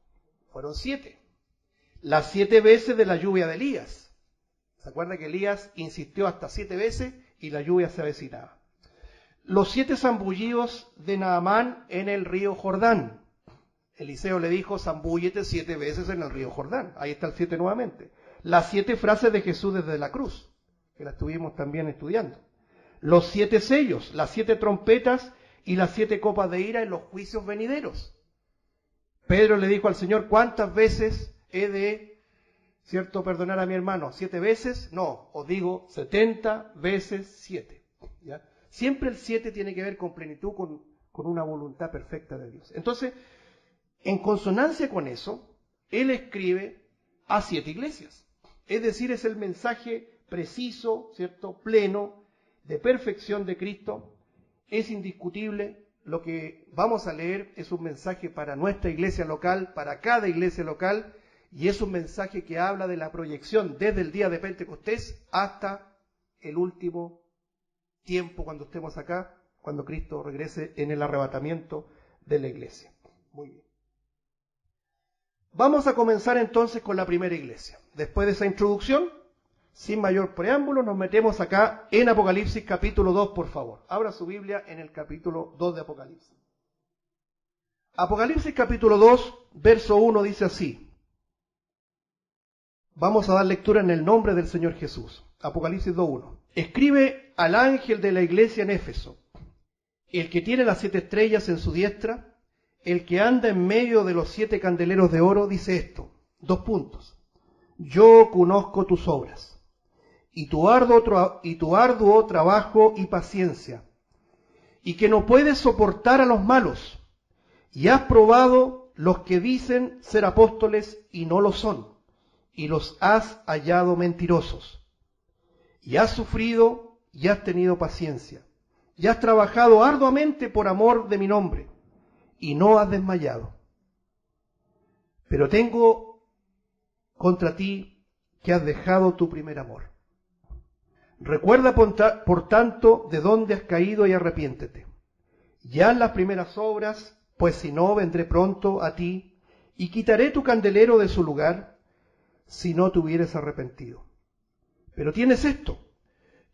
Fueron 7. Las 7 veces de la lluvia de Elías. ¿Se acuerda que Elías insistió hasta 7 veces y la lluvia se avecinaba? Los 7 zambullidos de Naamán en el río Jordán. Eliseo le dijo, zambúllete 7 veces en el río Jordán. Ahí está el 7 nuevamente. Las 7 frases de Jesús desde la cruz, que las estuvimos también estudiando. Los 7 sellos, las 7 trompetas y las 7 copas de ira en los juicios venideros. Pedro le dijo al Señor, ¿cuántas veces he de, cierto, perdonar a mi hermano? ¿7 veces? No, os digo 70 veces 7. ¿Ya? Siempre el 7 tiene que ver con plenitud, con una voluntad perfecta de Dios. Entonces, en consonancia con eso, él escribe a 7 iglesias. Es decir, es el mensaje preciso, ¿cierto?, pleno, de perfección de Cristo. Es indiscutible. Lo que vamos a leer es un mensaje para nuestra iglesia local, para cada iglesia local, y es un mensaje que habla de la proyección desde el día de Pentecostés hasta el último tiempo cuando estemos acá, cuando Cristo regrese en el arrebatamiento de la iglesia. Muy bien. Vamos a comenzar entonces con la primera iglesia. Después de esa introducción, sin mayor preámbulo, nos metemos acá en Apocalipsis capítulo 2, por favor. Abra su Biblia en el capítulo 2 de Apocalipsis. Apocalipsis capítulo 2, verso 1 dice así. Vamos a dar lectura en el nombre del Señor Jesús. Apocalipsis 2:1. Escribe al ángel de la iglesia en Éfeso, el que tiene las 7 estrellas en su diestra, el que anda en medio de los 7 candeleros de oro, dice esto. 2 puntos. Yo conozco tus obras, y tu arduo trabajo y paciencia, y que no puedes soportar a los malos, y has probado los que dicen ser apóstoles y no lo son, y los has hallado mentirosos. Y has sufrido y has tenido paciencia, y has trabajado arduamente por amor de mi nombre, y no has desmayado. Pero tengo contra ti que has dejado tu primer amor. Recuerda por tanto de dónde has caído y arrepiéntete. Y haz las primeras obras, pues si no vendré pronto a ti y quitaré tu candelero de su lugar, si no te hubieres arrepentido. Pero tienes esto,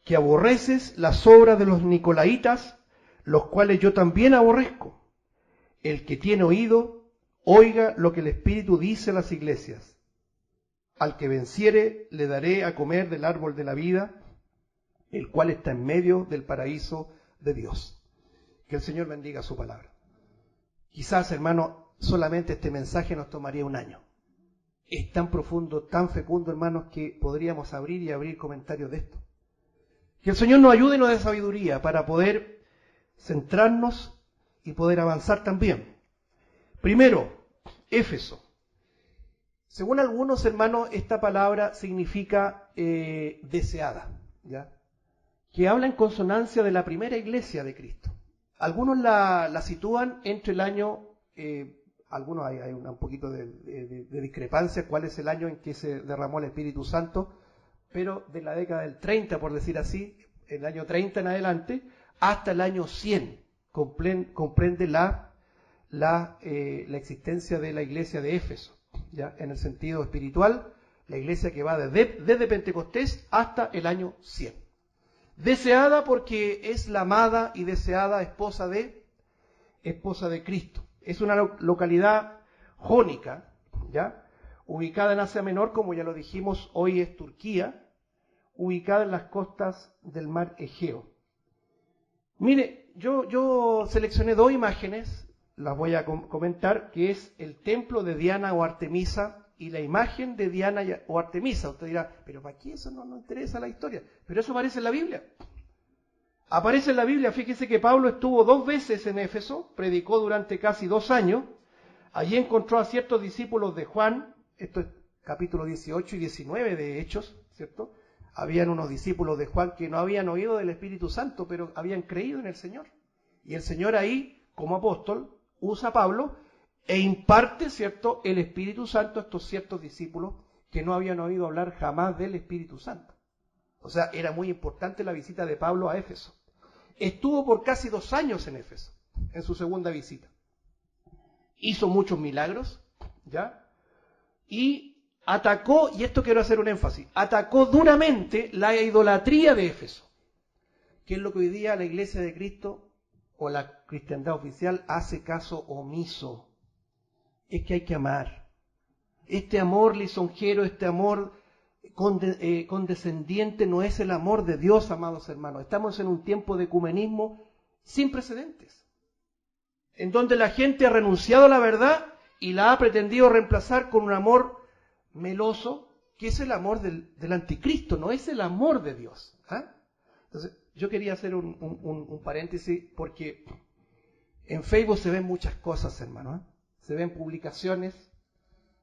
que aborreces las obras de los nicolaitas, los cuales yo también aborrezco. El que tiene oído, oiga lo que el Espíritu dice a las iglesias. Al que venciere, le daré a comer del árbol de la vida, el cual está en medio del paraíso de Dios. Que el Señor bendiga su palabra. Quizás, hermano, solamente este mensaje nos tomaría un año. Es tan profundo, tan fecundo, hermanos, que podríamos abrir y abrir comentarios de esto. Que el Señor nos ayude y nos dé sabiduría para poder centrarnos y poder avanzar también. Primero, Éfeso. Según algunos, hermanos, esta palabra significa deseada, ¿ya? Que habla en consonancia de la primera iglesia de Cristo. Algunos la sitúan entre el año, algunos hay un poquito de discrepancia, cuál es el año en que se derramó el Espíritu Santo, pero de la década del 30, por decir así, el año 30 en adelante, hasta el año 100, comprende la existencia de la iglesia de Éfeso, ¿ya? En el sentido espiritual, la iglesia que va desde Pentecostés hasta el año 100. Deseada porque es la amada y deseada esposa de Cristo. Es una localidad jónica, ¿ya? Ubicada en Asia Menor, como ya lo dijimos, hoy es Turquía, ubicada en las costas del mar Egeo. Mire, yo seleccioné 2 imágenes, las voy a comentar, que es el templo de Diana o Artemisa y la imagen de Diana o Artemisa. Usted dirá, pero ¿para qué eso no nos interesa la historia? Pero eso aparece en la Biblia. Aparece en la Biblia. Fíjese que Pablo estuvo 2 veces en Éfeso, predicó durante casi 2 años. Allí encontró a ciertos discípulos de Juan, esto es capítulo 18 y 19 de Hechos, ¿cierto? Habían unos discípulos de Juan que no habían oído del Espíritu Santo, pero habían creído en el Señor. Y el Señor ahí, como apóstol, usa a Pablo e imparte, ¿cierto?, el Espíritu Santo a estos ciertos discípulos que no habían oído hablar jamás del Espíritu Santo. O sea, era muy importante la visita de Pablo a Éfeso. Estuvo por casi 2 años en Éfeso, en su segunda visita. Hizo muchos milagros, ¿ya? Y atacó, y esto quiero hacer un énfasis, atacó duramente la idolatría de Éfeso, que es lo que hoy día la Iglesia de Cristo o la cristiandad oficial hace caso omiso. Es que hay que amar. Este amor lisonjero, este amor condescendiente no es el amor de Dios, amados hermanos. Estamos en un tiempo de ecumenismo sin precedentes, en donde la gente ha renunciado a la verdad y la ha pretendido reemplazar con un amor meloso, que es el amor del anticristo, no es el amor de Dios. ¿Ah? Entonces, yo quería hacer un paréntesis, porque en Facebook se ven muchas cosas, hermano. ¿Eh? Se ven publicaciones,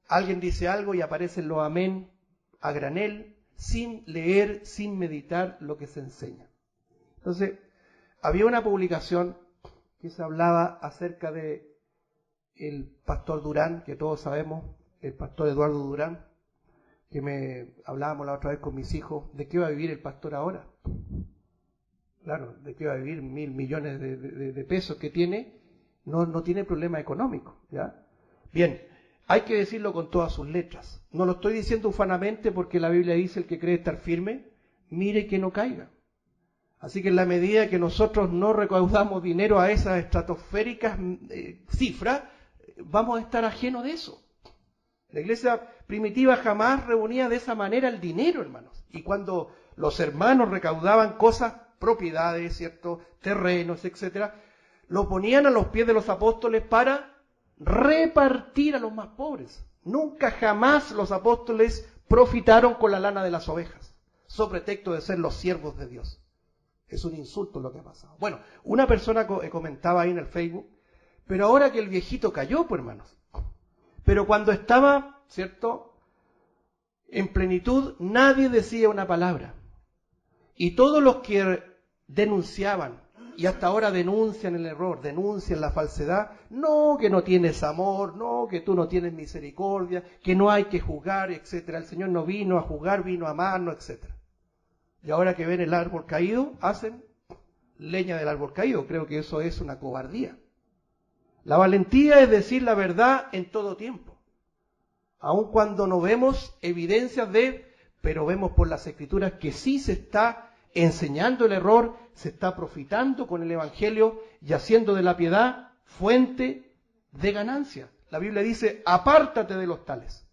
alguien dice algo y aparecen los amén a granel, sin leer, sin meditar lo que se enseña. Entonces, había una publicación que se hablaba acerca de el pastor Durán, que todos sabemos, el pastor Eduardo Durán, que hablábamos la otra vez con mis hijos, ¿de qué va a vivir el pastor ahora? Claro, ¿de qué va a vivir 1.000 millones de pesos que tiene? No tiene problema económico, ¿ya? Bien, hay que decirlo con todas sus letras. No lo estoy diciendo ufanamente, porque la Biblia dice: el que cree estar firme, mire que no caiga. Así que en la medida que nosotros no recaudamos dinero a esas estratosféricas cifras, vamos a estar ajenos de eso. La iglesia primitiva jamás reunía de esa manera el dinero, hermanos. Y cuando los hermanos recaudaban cosas, propiedades, ¿cierto?, terrenos, etcétera, lo ponían a los pies de los apóstoles para repartir a los más pobres. Nunca jamás los apóstoles profitaron con la lana de las ovejas, sobre pretexto de ser los siervos de Dios. Es un insulto lo que ha pasado. Bueno, una persona comentaba ahí en el Facebook, pero ahora que el viejito cayó, pues hermanos, pero cuando estaba, ¿cierto?, en plenitud, nadie decía una palabra. Y todos los que denunciaban, y hasta ahora denuncian el error, denuncian la falsedad, no, que no tienes amor, no, que tú no tienes misericordia, que no hay que juzgar, etcétera. El Señor no vino a juzgar, vino a amarnos, etcétera. Y ahora que ven el árbol caído, hacen leña del árbol caído. Creo que eso es una cobardía. La valentía es decir la verdad en todo tiempo, aun cuando no vemos evidencias pero vemos por las Escrituras que sí se está enseñando el error, se está profitando con el Evangelio y haciendo de la piedad fuente de ganancia. La Biblia dice, apártate de los tales.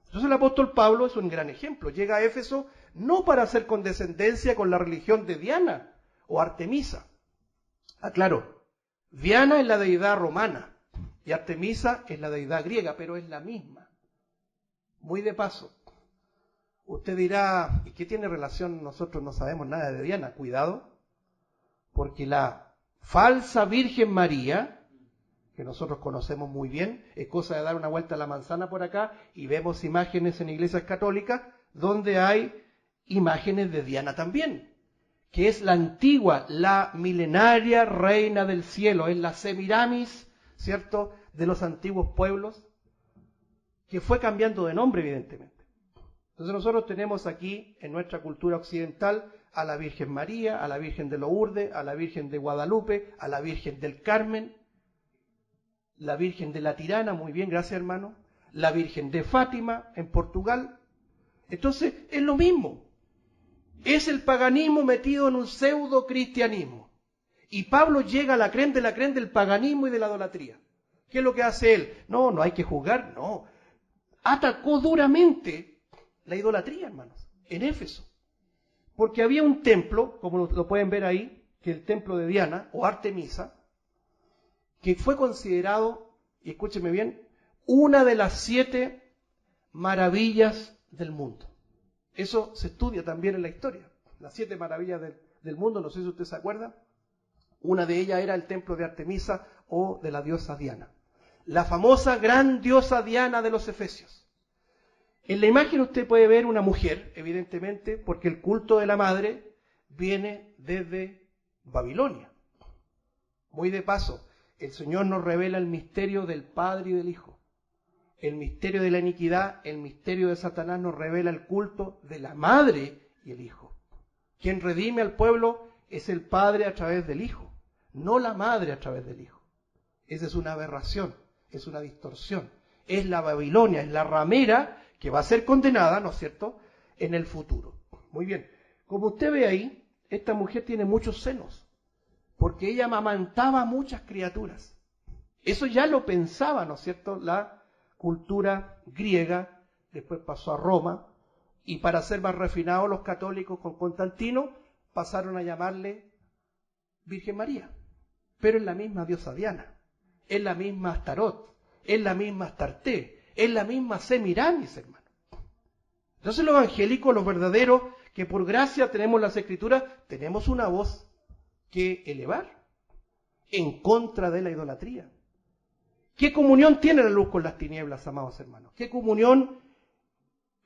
Entonces el apóstol Pablo es un gran ejemplo. Llega a Éfeso no para hacer condescendencia con la religión de Diana o Artemisa. Aclaro, Diana es la deidad romana y Artemisa es la deidad griega, pero es la misma. Muy de paso. Usted dirá, ¿y qué tiene relación? Nosotros no sabemos nada de Diana. Cuidado, porque la falsa Virgen María, que nosotros conocemos muy bien, es cosa de dar una vuelta a la manzana por acá y vemos imágenes en iglesias católicas donde hay imágenes de Diana también, que es la antigua, la milenaria reina del cielo, es la Semiramis, ¿cierto?, de los antiguos pueblos, que fue cambiando de nombre evidentemente. Entonces nosotros tenemos aquí en nuestra cultura occidental a la Virgen María, a la Virgen de Lourdes, a la Virgen de Guadalupe, a la Virgen del Carmen, la Virgen de la Tirana, muy bien, gracias hermano, la Virgen de Fátima en Portugal. Entonces es lo mismo, es el paganismo metido en un pseudo cristianismo. Y Pablo llega a la creen del paganismo y de la idolatría. ¿Qué es lo que hace él? No hay que juzgar, no. Atacó duramente la idolatría, hermanos, en Éfeso. Porque había un templo, como lo pueden ver ahí, que es el templo de Diana o Artemisa, que fue considerado, y escúcheme bien, una de las 7 maravillas del mundo. Eso se estudia también en la historia. Las 7 maravillas del mundo, no sé si usted se acuerda. Una de ellas era el templo de Artemisa o de la diosa Diana. La famosa gran diosa Diana de los Efesios. En la imagen usted puede ver una mujer, evidentemente, porque el culto de la madre viene desde Babilonia. Muy de paso, el Señor nos revela el misterio del Padre y del Hijo. El misterio de la iniquidad, el misterio de Satanás nos revela el culto de la madre y el Hijo. Quien redime al pueblo es el Padre a través del Hijo, no la madre a través del Hijo. Esa es una aberración, es una distorsión. Es la Babilonia, es la ramera que va a ser condenada, ¿no es cierto?, en el futuro. Muy bien, como usted ve ahí, esta mujer tiene muchos senos, porque ella amamantaba a muchas criaturas. Eso ya lo pensaba, ¿no es cierto?, la cultura griega, después pasó a Roma, y para ser más refinados los católicos con Constantino, pasaron a llamarle Virgen María. Pero es la misma diosa Diana, es la misma Astarot, es la misma Astarte, es la misma Semiramis, hermano. Entonces los evangélicos, los verdaderos, que por gracia tenemos las Escrituras, tenemos una voz que elevar en contra de la idolatría. ¿Qué comunión tiene la luz con las tinieblas, amados hermanos? ¿Qué comunión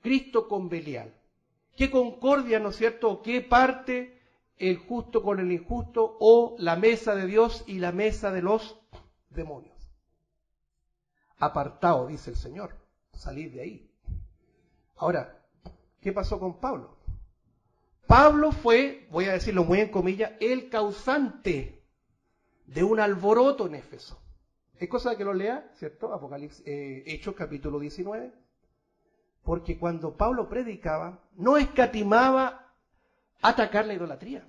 Cristo con Belial? ¿Qué concordia, no es cierto? ¿O qué parte el justo con el injusto? ¿O la mesa de Dios y la mesa de los demonios? Apartado, dice el Señor, salid de ahí. Ahora, ¿qué pasó con Pablo? Pablo fue, voy a decirlo muy en comillas, el causante de un alboroto en Éfeso. Es cosa de que lo lea, ¿cierto? Apocalipsis, Hechos capítulo 19. Porque cuando Pablo predicaba, no escatimaba atacar la idolatría.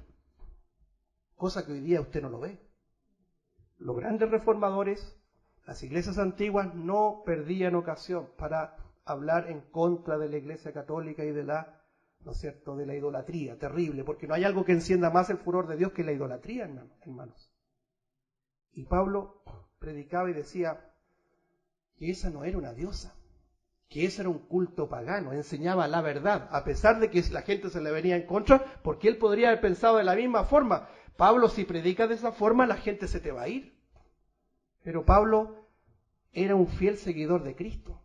Cosa que hoy día usted no lo ve. Los grandes reformadores, Las iglesias antiguas no perdían ocasión para hablar en contra de la Iglesia católica y de la, ¿no es cierto?, de la idolatría, terrible, porque no hay algo que encienda más el furor de Dios que la idolatría, hermanos. Y Pablo predicaba y decía que esa no era una diosa, que ese era un culto pagano, enseñaba la verdad, a pesar de que la gente se le venía en contra, porque él podría haber pensado de la misma forma. Pablo, si predica de esa forma, la gente se te va a ir. Pero Pablo era un fiel seguidor de Cristo.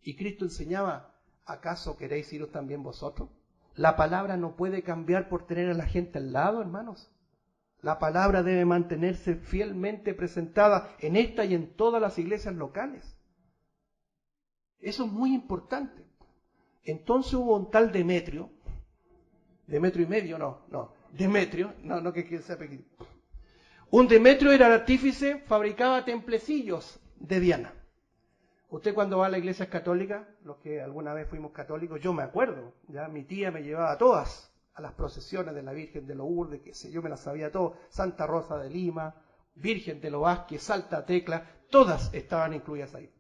Y Cristo enseñaba, ¿acaso queréis iros también vosotros? La palabra no puede cambiar por tener a la gente al lado, hermanos. La palabra debe mantenerse fielmente presentada en esta y en todas las iglesias locales. Eso es muy importante. Entonces hubo un tal Demetrio, Demetrio, no que sea pequeño. Un Demetrio era artífice, fabricaba templecillos de Diana. Usted cuando va a las iglesias católicas, los que alguna vez fuimos católicos, yo me acuerdo, ya mi tía me llevaba a todas, a las procesiones de la Virgen de Lourdes, que sé yo, me las sabía todo, Santa Rosa de Lima, Virgen de los Vázquez, Salta Tecla, todas estaban incluidas ahí.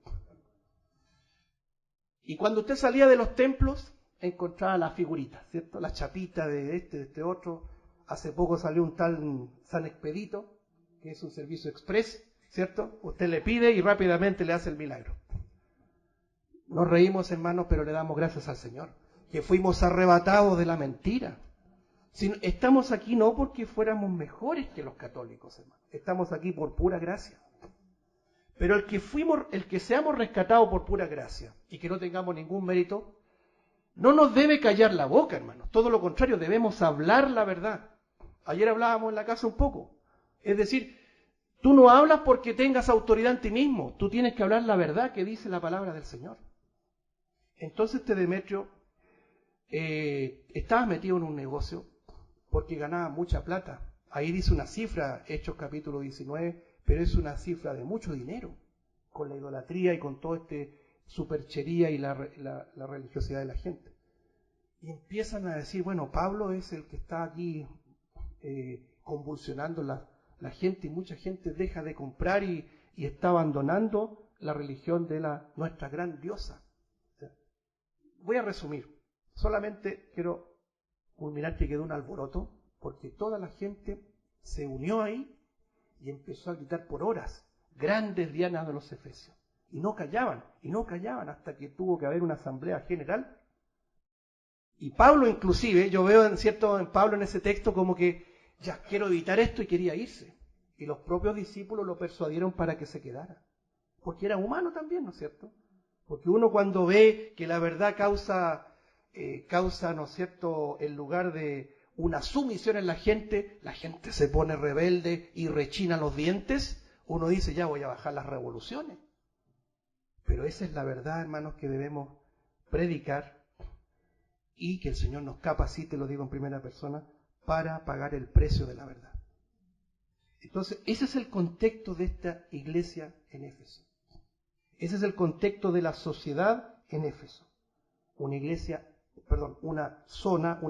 Y cuando usted salía de los templos, encontraba las figuritas, ¿cierto? Las chapitas de este otro. Hace poco salió un tal San Expedito, que es un servicio express, ¿cierto? Usted le pide y rápidamente le hace el milagro. Nos reímos, hermanos, pero le damos gracias al Señor, que fuimos arrebatados de la mentira. Estamos aquí no porque fuéramos mejores que los católicos, hermanos. Estamos aquí por pura gracia. Pero el que seamos rescatados por pura gracia y que no tengamos ningún mérito, no nos debe callar la boca, hermanos. Todo lo contrario, debemos hablar la verdad. Ayer hablábamos en la casa un poco. Es decir, tú no hablas porque tengas autoridad en ti mismo. Tú tienes que hablar la verdad que dice la palabra del Señor. Entonces este Demetrio estaba metido en un negocio porque ganaba mucha plata. Ahí dice una cifra, Hechos capítulo 19, pero es una cifra de mucho dinero, con la idolatría y con todo superchería y la religiosidad de la gente. Y empiezan a decir, bueno, Pablo es el que está aquí convulsionando la gente, y mucha gente deja de comprar y está abandonando la religión de nuestra gran diosa. Voy a resumir, solamente quiero culminar que quedó un alboroto, porque toda la gente se unió ahí y empezó a gritar por horas, grandes dianas de los efesios. Y no callaban, hasta que tuvo que haber una asamblea general. Y Pablo inclusive, yo veo en Pablo en ese texto como que, ya quiero evitar esto, y quería irse. Y los propios discípulos lo persuadieron para que se quedara. Porque era humano también, ¿no es cierto? Porque uno cuando ve que la verdad causa, ¿no es cierto?, en lugar de una sumisión en la gente se pone rebelde y rechina los dientes, uno dice, ya voy a bajar las revoluciones. Pero esa es la verdad, hermanos, que debemos predicar y que el Señor nos capacite, lo digo en primera persona, para pagar el precio de la verdad. Entonces, ese es el contexto de esta iglesia en Éfeso. Ese es el contexto de la sociedad en Éfeso. Una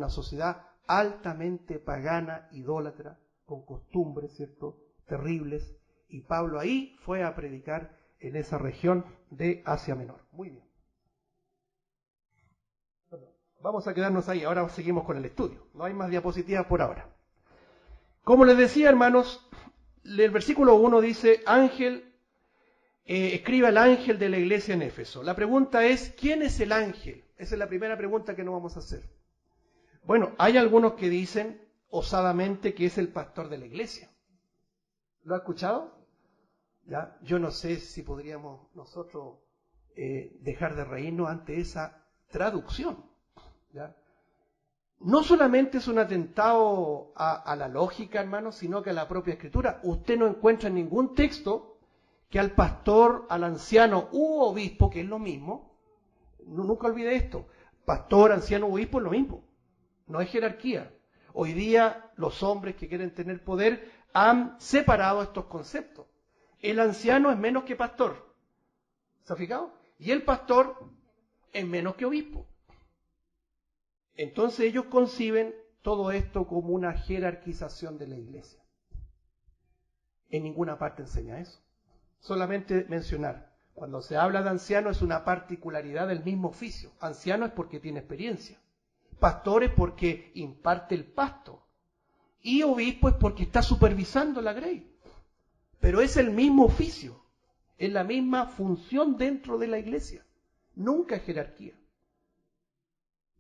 sociedad altamente pagana, idólatra, con costumbres, ¿cierto?, terribles. Y Pablo ahí fue a predicar en esa región de Asia Menor. Muy bien. Vamos a quedarnos ahí, ahora seguimos con el estudio. No hay más diapositivas por ahora. Como les decía, hermanos, el versículo 1 dice, escribe al ángel de la iglesia en Éfeso. La pregunta es, ¿quién es el ángel? Esa es la primera pregunta que nos vamos a hacer. Bueno, hay algunos que dicen osadamente que es el pastor de la iglesia. ¿Lo ha escuchado? ¿Ya? Yo no sé si podríamos nosotros dejar de reírnos ante esa traducción. ¿Ya? No solamente es un atentado a la lógica, hermanos, sino que a la propia escritura. Usted no encuentra en ningún texto que al pastor, al anciano u obispo, que es lo mismo, nunca olvide esto, pastor, anciano, obispo es lo mismo, no hay jerarquía. Hoy día los hombres que quieren tener poder han separado estos conceptos. El anciano es menos que pastor, ¿se ha fijado? Y el pastor es menos que obispo. Entonces ellos conciben todo esto como una jerarquización de la iglesia. En ninguna parte enseña eso. solamente mencionar. Cuando se habla de anciano es una particularidad del mismo oficio. Anciano es porque tiene experiencia. Pastor es porque imparte el pasto. Y obispo es porque está supervisando la grey. Pero es el mismo oficio. Es la misma función dentro de la iglesia. Nunca es jerarquía.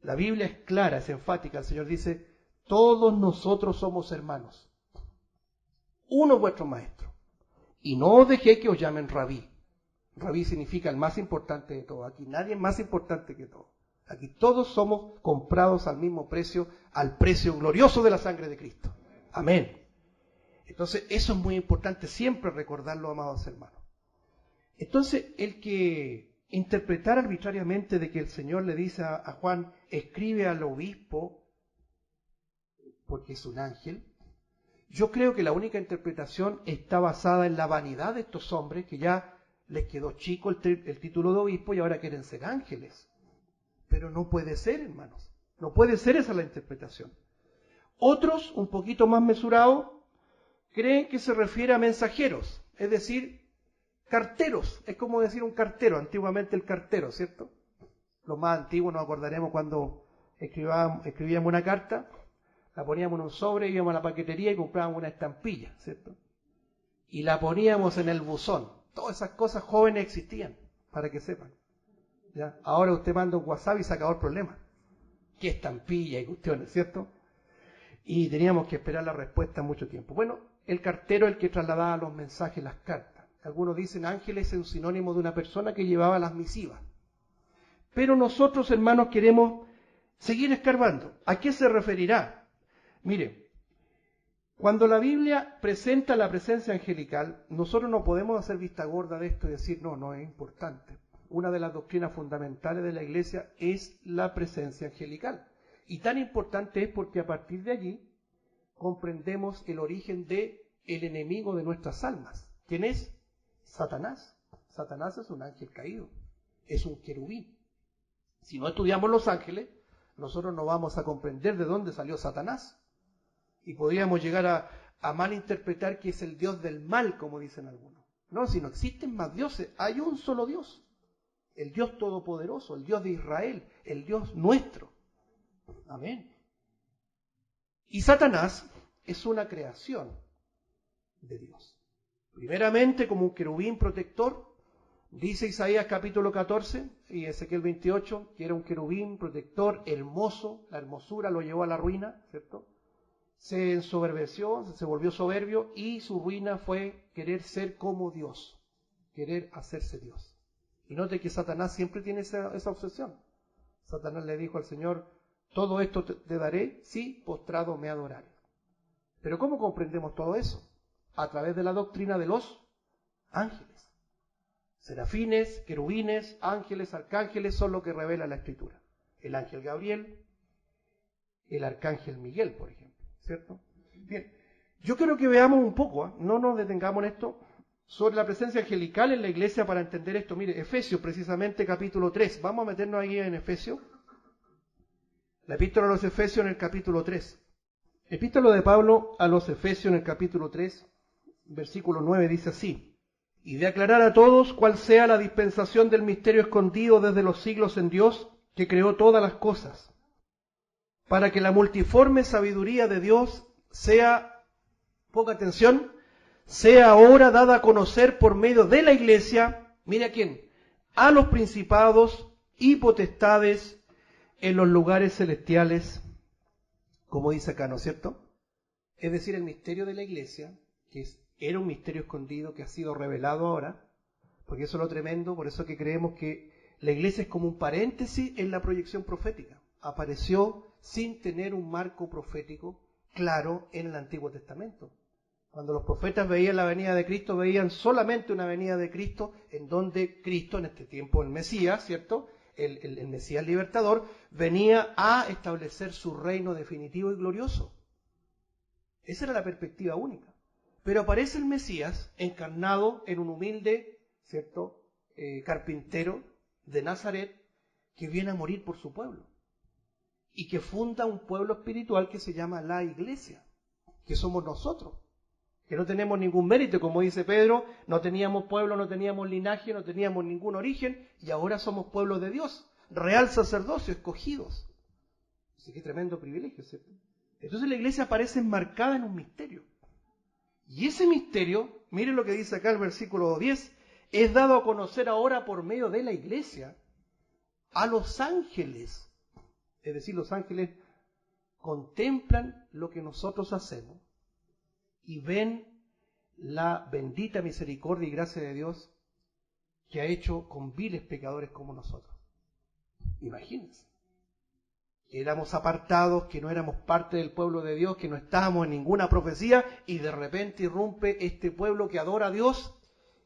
La Biblia es clara, es enfática. El Señor dice, todos nosotros somos hermanos. Uno es vuestro maestro. Y no os dejé que os llamen rabí. Rabí significa el más importante de todos. Aquí nadie es más importante que todos. Aquí todos somos comprados al mismo precio, al precio glorioso de la sangre de Cristo. Amén. Entonces, eso es muy importante siempre recordarlo, amados hermanos. Entonces, el que interpretar arbitrariamente de que el Señor le dice a Juan, escribe al obispo, porque es un ángel, yo creo que la única interpretación está basada en la vanidad de estos hombres, que ya les quedó chico el título de obispo y ahora quieren ser ángeles. Pero no puede ser, hermanos. No puede ser esa la interpretación. Otros, un poquito más mesurados, creen que se refiere a mensajeros, es decir, carteros. Es como decir un cartero, antiguamente el cartero, ¿cierto? Los más antiguos nos acordaremos cuando escribíamos una carta, la poníamos en un sobre, íbamos a la paquetería y comprábamos una estampilla, ¿cierto? Y la poníamos en el buzón. Todas esas cosas jóvenes existían, para que sepan. ¿Ya? Ahora usted manda un WhatsApp y se acabó el problema. Qué estampilla y cuestiones, ¿cierto? Y teníamos que esperar la respuesta mucho tiempo. Bueno, el cartero es el que trasladaba los mensajes, las cartas. Algunos dicen ángeles es un sinónimo de una persona que llevaba las misivas. Pero nosotros, hermanos, queremos seguir escarbando. ¿A qué se referirá? Mire, cuando la Biblia presenta la presencia angelical, nosotros no podemos hacer vista gorda de esto y decir, no es importante. Una de las doctrinas fundamentales de la Iglesia es la presencia angelical. Y tan importante es porque a partir de allí comprendemos el origen del enemigo de nuestras almas. ¿Quién es? Satanás. Satanás es un ángel caído, es un querubín. Si no estudiamos los ángeles, nosotros no vamos a comprender de dónde salió Satanás. Y podríamos llegar a malinterpretar que es el Dios del mal, como dicen algunos. No, si no existen más dioses, hay un solo Dios. El Dios todopoderoso, el Dios de Israel, el Dios nuestro. Amén. Y Satanás es una creación de Dios. Primeramente como un querubín protector, dice Isaías capítulo 14 y Ezequiel 28, que era un querubín protector, hermoso, la hermosura lo llevó a la ruina, ¿cierto? Se ensoberbeció, se volvió soberbio y su ruina fue querer ser como Dios, querer hacerse Dios. Y note que Satanás siempre tiene esa obsesión. Satanás le dijo al Señor, todo esto te daré si postrado me adorares. Pero ¿cómo comprendemos todo eso? A través de la doctrina de los ángeles. Serafines, querubines, ángeles, arcángeles son lo que revela la Escritura. El ángel Gabriel, el arcángel Miguel, por ejemplo, ¿cierto? Bien, yo quiero que veamos un poco, no nos detengamos en esto, sobre la presencia angelical en la iglesia para entender esto. Mire, Efesios, precisamente capítulo 3. Vamos a meternos ahí en Efesios. La epístola a los Efesios en el capítulo 3. Epístola de Pablo a los Efesios en el capítulo 3, versículo 9, dice así: y de aclarar a todos cuál sea la dispensación del misterio escondido desde los siglos en Dios, que creó todas las cosas, para que la multiforme sabiduría de Dios sea, ponga atención, sea ahora dada a conocer por medio de la iglesia, mire a quién, a los principados y potestades en los lugares celestiales, como dice acá, ¿no es cierto? Es decir, el misterio de la iglesia, que era un misterio escondido que ha sido revelado ahora, porque eso es lo tremendo, por eso que creemos que la iglesia es como un paréntesis en la proyección profética. Apareció sin tener un marco profético claro en el Antiguo Testamento. Cuando los profetas veían la venida de Cristo, veían solamente una venida de Cristo en donde Cristo, en este tiempo el Mesías, ¿cierto?, el Mesías libertador, venía a establecer su reino definitivo y glorioso. Esa era la perspectiva única. Pero aparece el Mesías encarnado en un humilde, ¿cierto?, carpintero de Nazaret, que viene a morir por su pueblo y que funda un pueblo espiritual que se llama la iglesia, que somos nosotros, que no tenemos ningún mérito, como dice Pedro, no teníamos pueblo, no teníamos linaje, no teníamos ningún origen, y ahora somos pueblo de Dios, real sacerdocio, escogidos. Así que tremendo privilegio, ¿cierto? Entonces la iglesia aparece enmarcada en un misterio. Y ese misterio, miren lo que dice acá el versículo 10, es dado a conocer ahora por medio de la iglesia a los ángeles. Es decir, los ángeles contemplan lo que nosotros hacemos y ven la bendita misericordia y gracia de Dios que ha hecho con viles pecadores como nosotros. Imagínense. Que éramos apartados, que no éramos parte del pueblo de Dios, que no estábamos en ninguna profecía, y de repente irrumpe este pueblo que adora a Dios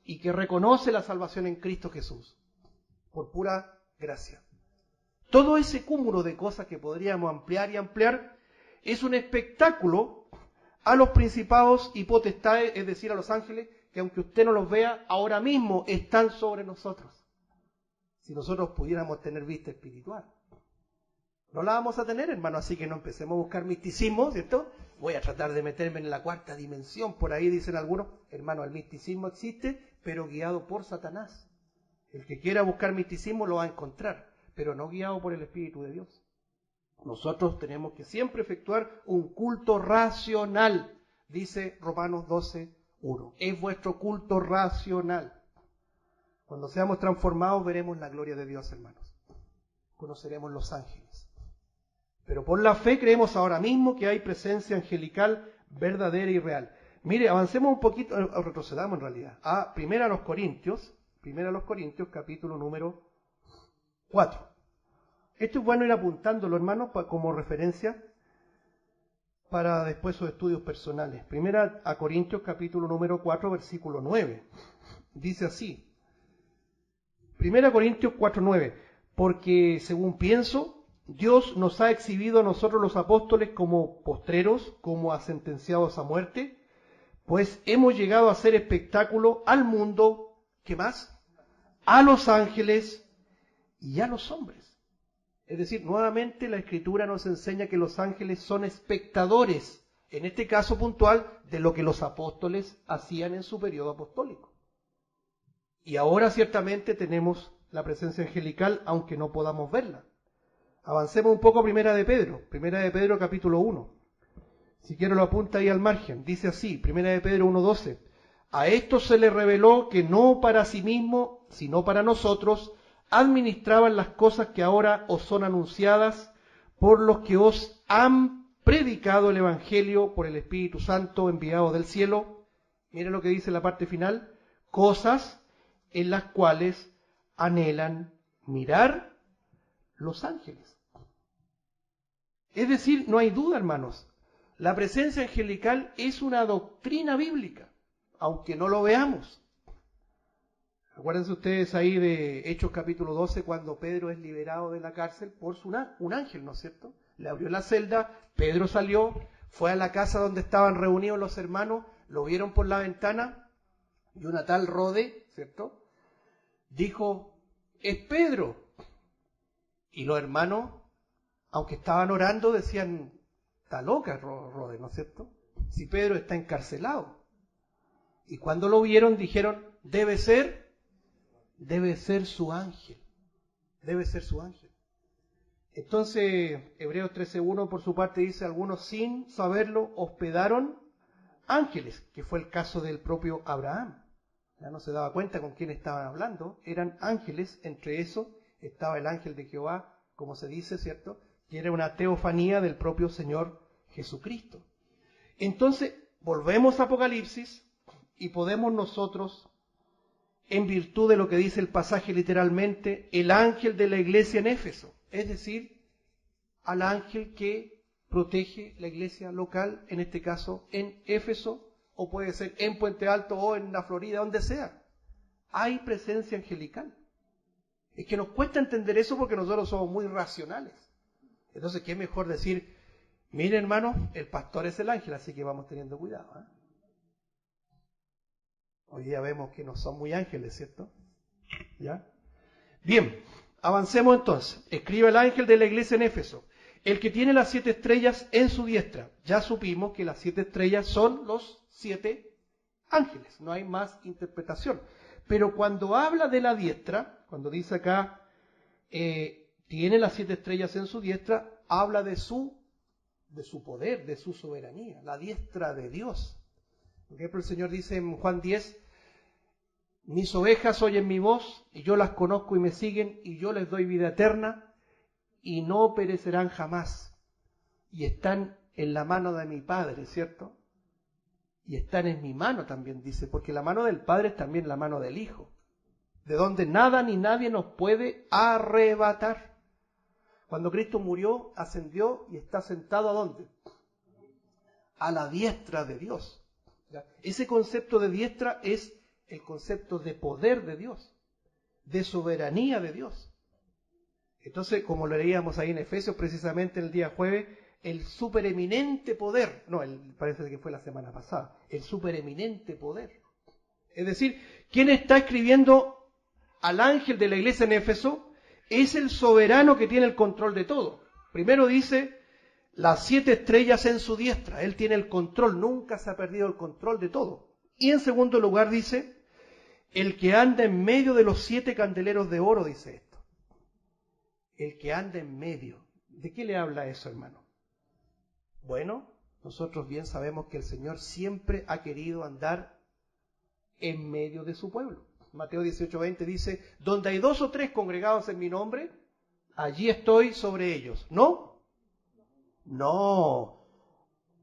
y que reconoce la salvación en Cristo Jesús, por pura gracia. Todo ese cúmulo de cosas que podríamos ampliar y ampliar es un espectáculo a los principados y potestades, es decir, a los ángeles, que aunque usted no los vea, ahora mismo están sobre nosotros. Si nosotros pudiéramos tener vista espiritual. No la vamos a tener, hermano, así que no empecemos a buscar misticismo, ¿cierto? Voy a tratar de meterme en la cuarta dimensión, por ahí dicen algunos, hermano, el misticismo existe, pero guiado por Satanás. El que quiera buscar misticismo lo va a encontrar, pero no guiado por el Espíritu de Dios. Nosotros tenemos que siempre efectuar un culto racional, dice Romanos 12:1. Es vuestro culto racional. Cuando seamos transformados veremos la gloria de Dios, hermanos. Conoceremos los ángeles. Pero por la fe creemos ahora mismo que hay presencia angelical verdadera y real. Mire, avancemos un poquito, retrocedamos en realidad, a 1 Corintios, capítulo número 4. Esto es bueno ir apuntándolo, hermanos, como referencia para después sus estudios personales. 1 Corintios, capítulo número 4, versículo 9. Dice así, 1 Corintios 4:9, porque según pienso, Dios nos ha exhibido a nosotros los apóstoles como postreros, como a sentenciados a muerte, pues hemos llegado a hacer espectáculo al mundo, ¿qué más? A los ángeles y a los hombres. Es decir, nuevamente la Escritura nos enseña que los ángeles son espectadores, en este caso puntual, de lo que los apóstoles hacían en su periodo apostólico. Y ahora ciertamente tenemos la presencia angelical, aunque no podamos verla. Avancemos un poco a Primera de Pedro capítulo 1. Si quiero lo apunta ahí al margen. Dice así, Primera de Pedro 1:12. A esto se le reveló que no para sí mismo, sino para nosotros, administraban las cosas que ahora os son anunciadas por los que os han predicado el Evangelio por el Espíritu Santo enviado del cielo. Miren lo que dice la parte final. Cosas en las cuales anhelan mirar los ángeles. Es decir, no hay duda, hermanos, la presencia angelical es una doctrina bíblica, aunque no lo veamos. Acuérdense ustedes ahí de Hechos capítulo 12, cuando Pedro es liberado de la cárcel por un ángel, ¿no es cierto? Le abrió la celda, Pedro salió, fue a la casa donde estaban reunidos los hermanos, lo vieron por la ventana, y una tal Rode, ¿cierto? Dijo, es Pedro. Y los hermanos, aunque estaban orando, decían, está loca Rode, ¿no es cierto? Si Pedro está encarcelado. Y cuando lo vieron dijeron, debe ser su ángel. Debe ser su ángel. Entonces, Hebreos 13:1 por su parte dice, algunos sin saberlo hospedaron ángeles, que fue el caso del propio Abraham. Ya no se daba cuenta con quién estaban hablando, eran ángeles, entre eso estaba el ángel de Jehová, como se dice, ¿cierto? Que era una teofanía del propio Señor Jesucristo. Entonces, volvemos a Apocalipsis y podemos nosotros, en virtud de lo que dice el pasaje literalmente, el ángel de la iglesia en Éfeso, es decir, al ángel que protege la iglesia local, en este caso en Éfeso, o puede ser en Puente Alto o en la Florida, donde sea. Hay presencia angelical. Es que nos cuesta entender eso porque nosotros somos muy racionales. Entonces, ¿qué mejor decir? Mire, hermano, el pastor es el ángel, así que vamos teniendo cuidado. Hoy día vemos que no son muy ángeles, ¿cierto? ¿Ya? Bien, avancemos entonces. Escribe el ángel de la iglesia en Éfeso, el que tiene las 7 estrellas en su diestra. Ya supimos que las 7 estrellas son los 7 ángeles, no hay más interpretación. Pero cuando habla de la diestra, cuando dice acá, tiene las 7 estrellas en su diestra, habla de su poder, de su soberanía, la diestra de Dios. Por ejemplo, el Señor dice en Juan 10, mis ovejas oyen mi voz, y yo las conozco y me siguen, y yo les doy vida eterna, y no perecerán jamás. Y están en la mano de mi Padre, ¿cierto? Y están en mi mano también, dice, porque la mano del Padre es también la mano del Hijo, de donde nada ni nadie nos puede arrebatar. Cuando Cristo murió, ascendió y está sentado ¿a dónde? A la diestra de Dios. ¿Ya? Ese concepto de diestra es el concepto de poder de Dios, de soberanía de Dios. Entonces, como lo leíamos ahí en Efesios precisamente el día jueves, el supereminente poder, parece que fue la semana pasada, el supereminente poder. Es decir, ¿quién está escribiendo al ángel de la iglesia en Éfeso? Es el soberano que tiene el control de todo. Primero dice, las 7 estrellas en su diestra, él tiene el control, nunca se ha perdido el control de todo. Y en segundo lugar dice, el que anda en medio de los 7 candeleros de oro, dice esto. El que anda en medio. ¿De qué le habla eso, hermano? Bueno, nosotros bien sabemos que el Señor siempre ha querido andar en medio de su pueblo. Mateo 18:20 dice, donde hay 2 o 3 congregados en mi nombre, allí estoy sobre ellos. ¿No? No.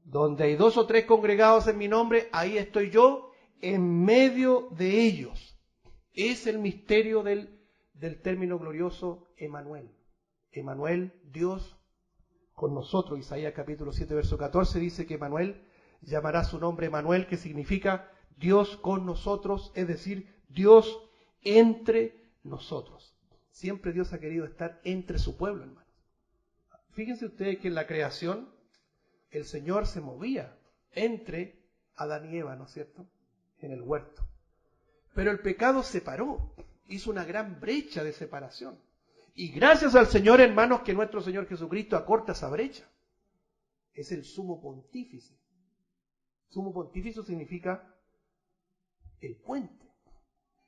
Donde hay 2 o 3 congregados en mi nombre, ahí estoy yo en medio de ellos. Es el misterio del término glorioso Emmanuel. Emmanuel, Dios con nosotros. Isaías capítulo 7, verso 14 dice que Emmanuel llamará su nombre Emmanuel, que significa Dios con nosotros, es decir, Dios entre nosotros. Siempre Dios ha querido estar entre su pueblo, hermanos. Fíjense ustedes que en la creación el Señor se movía entre Adán y Eva, ¿no es cierto?, en el huerto. Pero el pecado separó, hizo una gran brecha de separación. Y gracias al Señor, hermanos, que nuestro Señor Jesucristo acorta esa brecha. Es el sumo pontífice. Sumo pontífice significa el puente.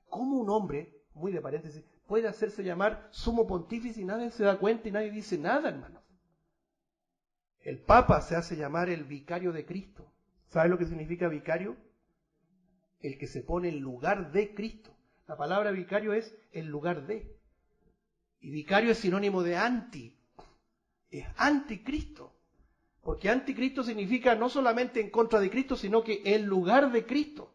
¿Cómo un hombre, muy de paréntesis, puede hacerse llamar sumo pontífice y nadie se da cuenta y nadie dice nada, hermanos? El Papa se hace llamar el vicario de Cristo. ¿Sabe lo que significa vicario? El que se pone en lugar de Cristo. La palabra vicario es el lugar de. Y vicario es sinónimo de anti. Es anticristo. Porque anticristo significa no solamente en contra de Cristo, sino que en lugar de Cristo.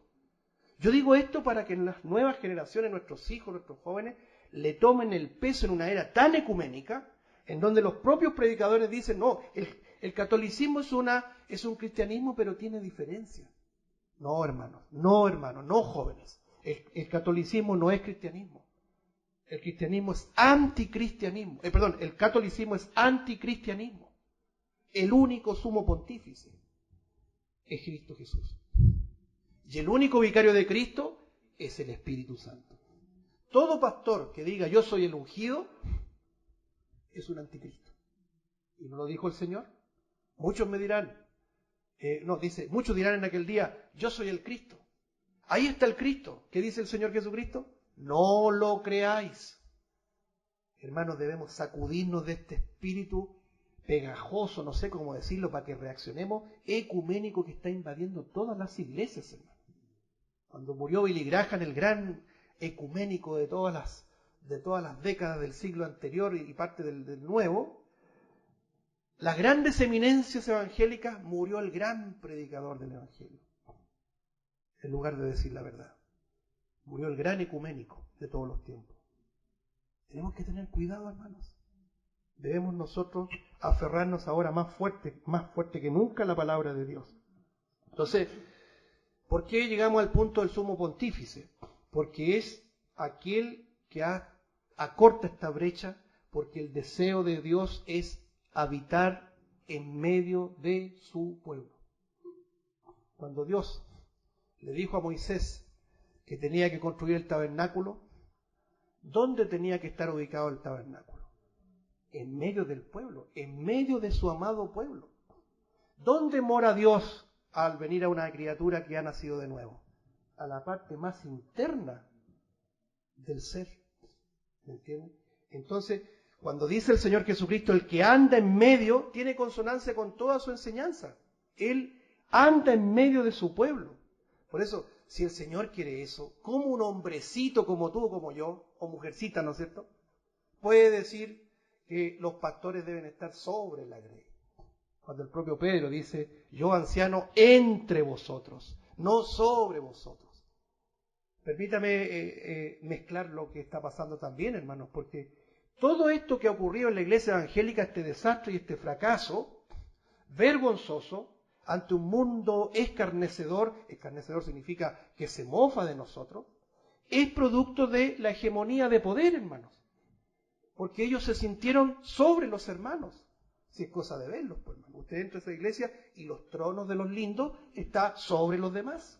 Yo digo esto para que en las nuevas generaciones, nuestros hijos, nuestros jóvenes, le tomen el peso en una era tan ecuménica, en donde los propios predicadores dicen, no, el catolicismo es un cristianismo, pero tiene diferencia. No, hermanos, no, jóvenes. El catolicismo no es cristianismo. El cristianismo es anticristianismo. El catolicismo es anticristianismo. El único sumo pontífice es Cristo Jesús. Y el único vicario de Cristo es el Espíritu Santo. Todo pastor que diga yo soy el ungido es un anticristo. ¿Y no lo dijo el Señor? Muchos me dirán, muchos dirán en aquel día, yo soy el Cristo. Ahí está el Cristo. ¿Qué dice el Señor Jesucristo? No lo creáis. Hermanos, debemos sacudirnos de este espíritu pegajoso, no sé cómo decirlo, para que reaccionemos, ecuménico que está invadiendo todas las iglesias, hermano. Cuando murió Billy Graham, el gran ecuménico de todas las décadas del siglo anterior y parte del nuevo, las grandes eminencias evangélicas, murió el gran predicador del evangelio, en lugar de decir la verdad. Murió el gran ecuménico de todos los tiempos. Tenemos que tener cuidado, hermanos. Debemos nosotros aferrarnos ahora más fuerte que nunca a la palabra de Dios. Entonces, ¿por qué llegamos al punto del sumo pontífice? Porque es aquel que acorta esta brecha, porque el deseo de Dios es habitar en medio de su pueblo. Cuando Dios le dijo a Moisés que tenía que construir el tabernáculo, ¿dónde tenía que estar ubicado el tabernáculo? En medio del pueblo, en medio de su amado pueblo. ¿Dónde mora Dios al venir a una criatura que ha nacido de nuevo? a la parte más interna del ser. ¿Me entienden? Entonces, cuando dice el Señor Jesucristo, el que anda en medio, tiene consonancia con toda su enseñanza. Él anda en medio de su pueblo. Por eso, si el Señor quiere eso, ¿cómo un hombrecito como tú, como yo, o mujercita, ¿no es cierto?, puede decir que los pastores deben estar sobre la grey? Cuando el propio Pedro dice, yo anciano entre vosotros, no sobre vosotros. Permítame mezclar lo que está pasando también, hermanos, porque todo esto que ha ocurrido en la iglesia evangélica, este desastre y este fracaso vergonzoso ante un mundo escarnecedor significa que se mofa de nosotros, es producto de la hegemonía de poder, hermanos, porque ellos se sintieron sobre los hermanos. Si es cosa de verlos, pues, hermano. Usted entra a esa iglesia y los tronos de los lindos están sobre los demás.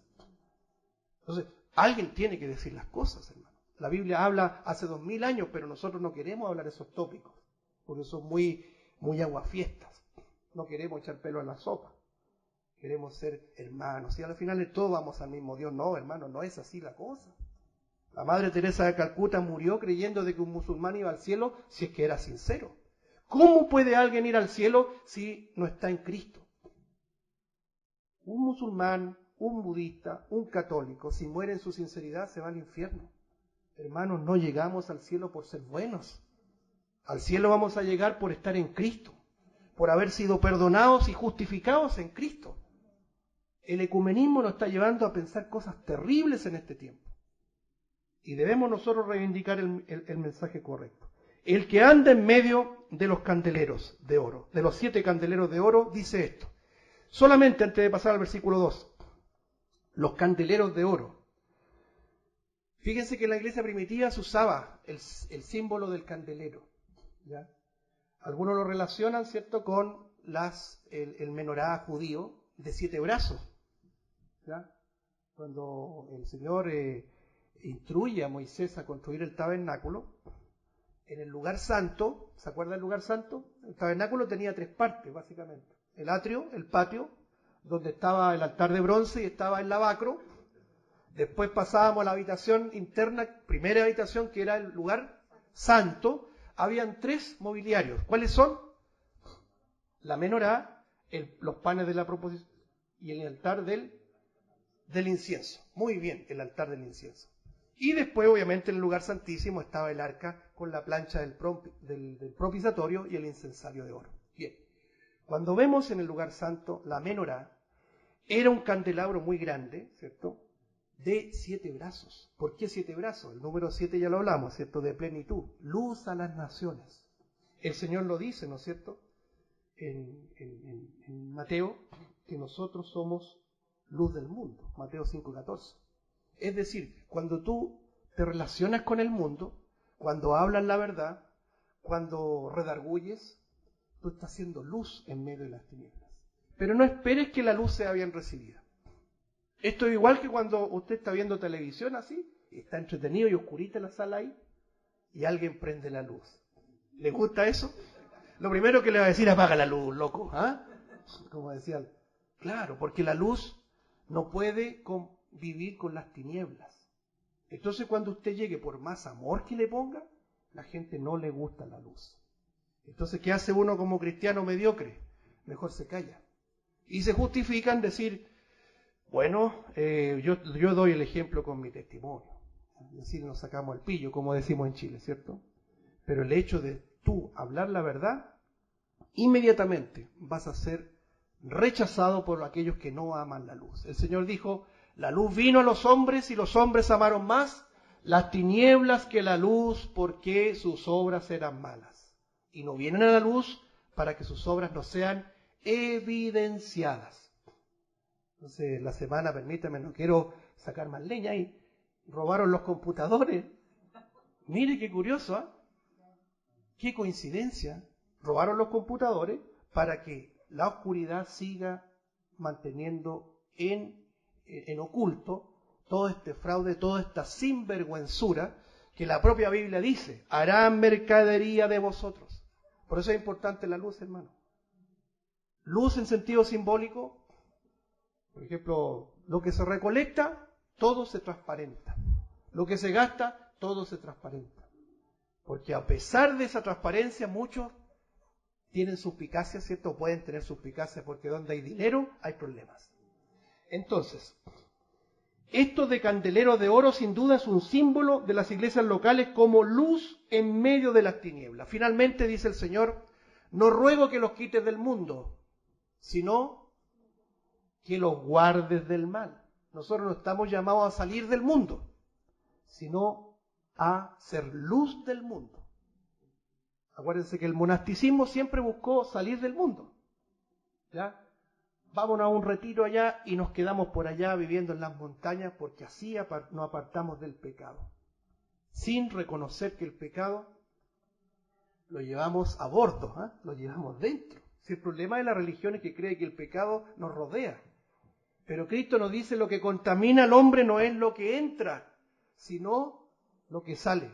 Entonces, alguien tiene que decir las cosas, hermano. La Biblia habla hace 2000 años, pero nosotros no queremos hablar esos tópicos, porque son muy aguafiestas. No queremos echar pelo en la sopa. Queremos ser hermanos. Y al final de todo vamos al mismo Dios. No, hermano, no es así la cosa. La Madre Teresa de Calcuta murió creyendo de que un musulmán iba al cielo si es que era sincero. ¿Cómo puede alguien ir al cielo si no está en Cristo? Un musulmán, un budista, un católico, si muere en su sinceridad, se va al infierno. Hermanos, no llegamos al cielo por ser buenos. Al cielo vamos a llegar por estar en Cristo, por haber sido perdonados y justificados en Cristo. El ecumenismo nos está llevando a pensar cosas terribles en este tiempo. Y debemos nosotros reivindicar el mensaje correcto. El que anda en medio de los candeleros de oro, de los 7 candeleros de oro, dice esto. Solamente antes de pasar al versículo 2. Los candeleros de oro. Fíjense que en la iglesia primitiva se usaba el símbolo del candelero, ¿ya? Algunos lo relacionan, ¿cierto?, con el menorá judío de 7 brazos, ¿ya? Cuando el Señor instruye a Moisés a construir el tabernáculo, en el lugar santo, ¿se acuerda del lugar santo? El tabernáculo tenía 3 partes, básicamente. El atrio, el patio, donde estaba el altar de bronce y estaba el lavacro. Después pasábamos a la habitación interna, primera habitación, que era el lugar santo. Habían 3 mobiliarios. ¿Cuáles son? La menorá, los panes de la proposición y el altar del incienso. Muy bien, el altar del incienso. Y después, obviamente, en el lugar santísimo estaba el arca con la plancha del propiciatorio y el incensario de oro. Bien, cuando vemos en el lugar santo la menorá, era un candelabro muy grande, ¿cierto?, de 7 brazos. ¿Por qué 7 brazos? El número 7 ya lo hablamos, ¿cierto?, de plenitud. Luz a las naciones. El Señor lo dice, ¿no es cierto?, en Mateo, que nosotros somos luz del mundo. Mateo 5:14. Es decir, cuando tú te relacionas con el mundo, cuando hablas la verdad, cuando redarguyes, tú estás haciendo luz en medio de las tinieblas. Pero no esperes que la luz sea bien recibida. Esto es igual que cuando usted está viendo televisión así, y está entretenido y oscurita la sala ahí, y alguien prende la luz. ¿Le gusta eso? Lo primero que le va a decir, apaga la luz, loco. ¿Ah? Como decía, claro, porque la luz no puede vivir con las tinieblas. Entonces cuando usted llegue, por más amor que le ponga, la gente no le gusta la luz. Entonces, ¿qué hace uno como cristiano mediocre? Mejor se calla. Y se justifica en decir, bueno, yo doy el ejemplo con mi testimonio. Es decir, nos sacamos el pillo, como decimos en Chile, ¿cierto? Pero el hecho de tú hablar la verdad, inmediatamente vas a ser rechazado por aquellos que no aman la luz. El Señor dijo, la luz vino a los hombres y los hombres amaron más las tinieblas que la luz porque sus obras eran malas. Y no vienen a la luz para que sus obras no sean evidenciadas. Entonces, la semana, permítame, no quiero sacar más leña ahí, robaron los computadores. Mire qué curioso, ¿eh? Qué coincidencia. Robaron los computadores para que la oscuridad siga manteniendo en oculto todo este fraude, toda esta sinvergüenzura que la propia Biblia dice, harán mercadería de vosotros. Por eso es importante la luz, hermano. Luz en sentido simbólico, por ejemplo, lo que se recolecta, todo se transparenta. Lo que se gasta, todo se transparenta. Porque a pesar de esa transparencia, muchos tienen suspicacia, ¿cierto? Pueden tener suspicacia porque donde hay dinero hay problemas. Entonces, esto de candelero de oro sin duda es un símbolo de las iglesias locales como luz en medio de las tinieblas. Finalmente dice el Señor, no ruego que los quites del mundo, sino que los guardes del mal. Nosotros no estamos llamados a salir del mundo, sino a ser luz del mundo. Acuérdense que el monasticismo siempre buscó salir del mundo. ¿Ya? Vámonos a un retiro allá y nos quedamos por allá viviendo en las montañas porque así nos apartamos del pecado. Sin reconocer que el pecado lo llevamos a bordo, ¿eh? Lo llevamos dentro. Si el problema de la religión es que cree que el pecado nos rodea. Pero Cristo nos dice lo que contamina al hombre no es lo que entra, sino lo que sale.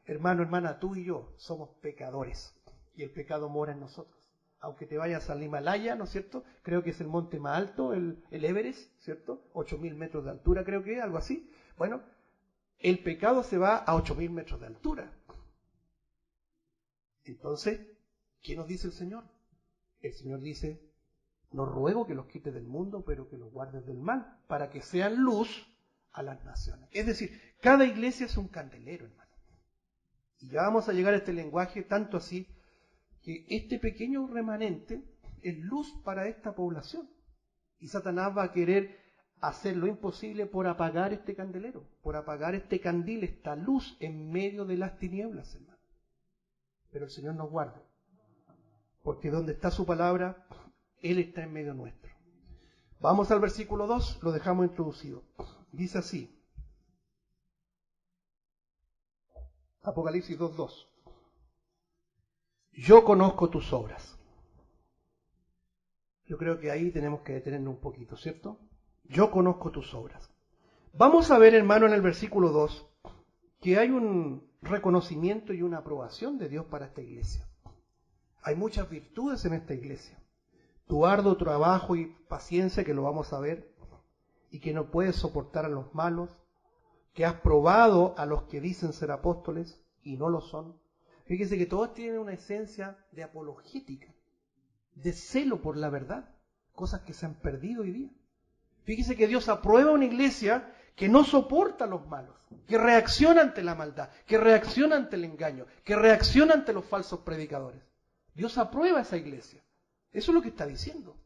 Hermano, hermana, tú y yo somos pecadores y el pecado mora en nosotros. Aunque te vayas al Himalaya, ¿no es cierto? Creo que es el monte más alto, el Everest, ¿cierto? 8.000 metros de altura, creo que es, algo así. Bueno, el pecado se va a 8.000 metros de altura. Entonces, ¿qué nos dice el Señor? El Señor dice, no ruego que los quites del mundo, pero que los guardes del mal, para que sean luz a las naciones. Es decir, cada iglesia es un candelero, hermano. Y ya vamos a llegar a este lenguaje tanto así, que este pequeño remanente es luz para esta población. Y Satanás va a querer hacer lo imposible por apagar este candelero, por apagar este candil, esta luz en medio de las tinieblas, hermano. Pero el Señor nos guarda, porque donde está su palabra, Él está en medio nuestro. Vamos al versículo 2, lo dejamos introducido. Dice así, Apocalipsis 2:2. Yo conozco tus obras. Yo creo que ahí tenemos que detenernos un poquito, ¿cierto? Yo conozco tus obras. Vamos a ver, hermano, en el versículo 2, que hay un reconocimiento y una aprobación de Dios para esta iglesia. Hay muchas virtudes en esta iglesia. Tu arduo trabajo y paciencia, que lo vamos a ver, y que no puedes soportar a los malos, que has probado a los que dicen ser apóstoles y no lo son. Fíjese que todos tienen una esencia de apologética, de celo por la verdad, cosas que se han perdido hoy día. Fíjese que Dios aprueba una iglesia que no soporta a los malos, que reacciona ante la maldad, que reacciona ante el engaño, que reacciona ante los falsos predicadores. Dios aprueba esa iglesia. Eso es lo que está diciendo.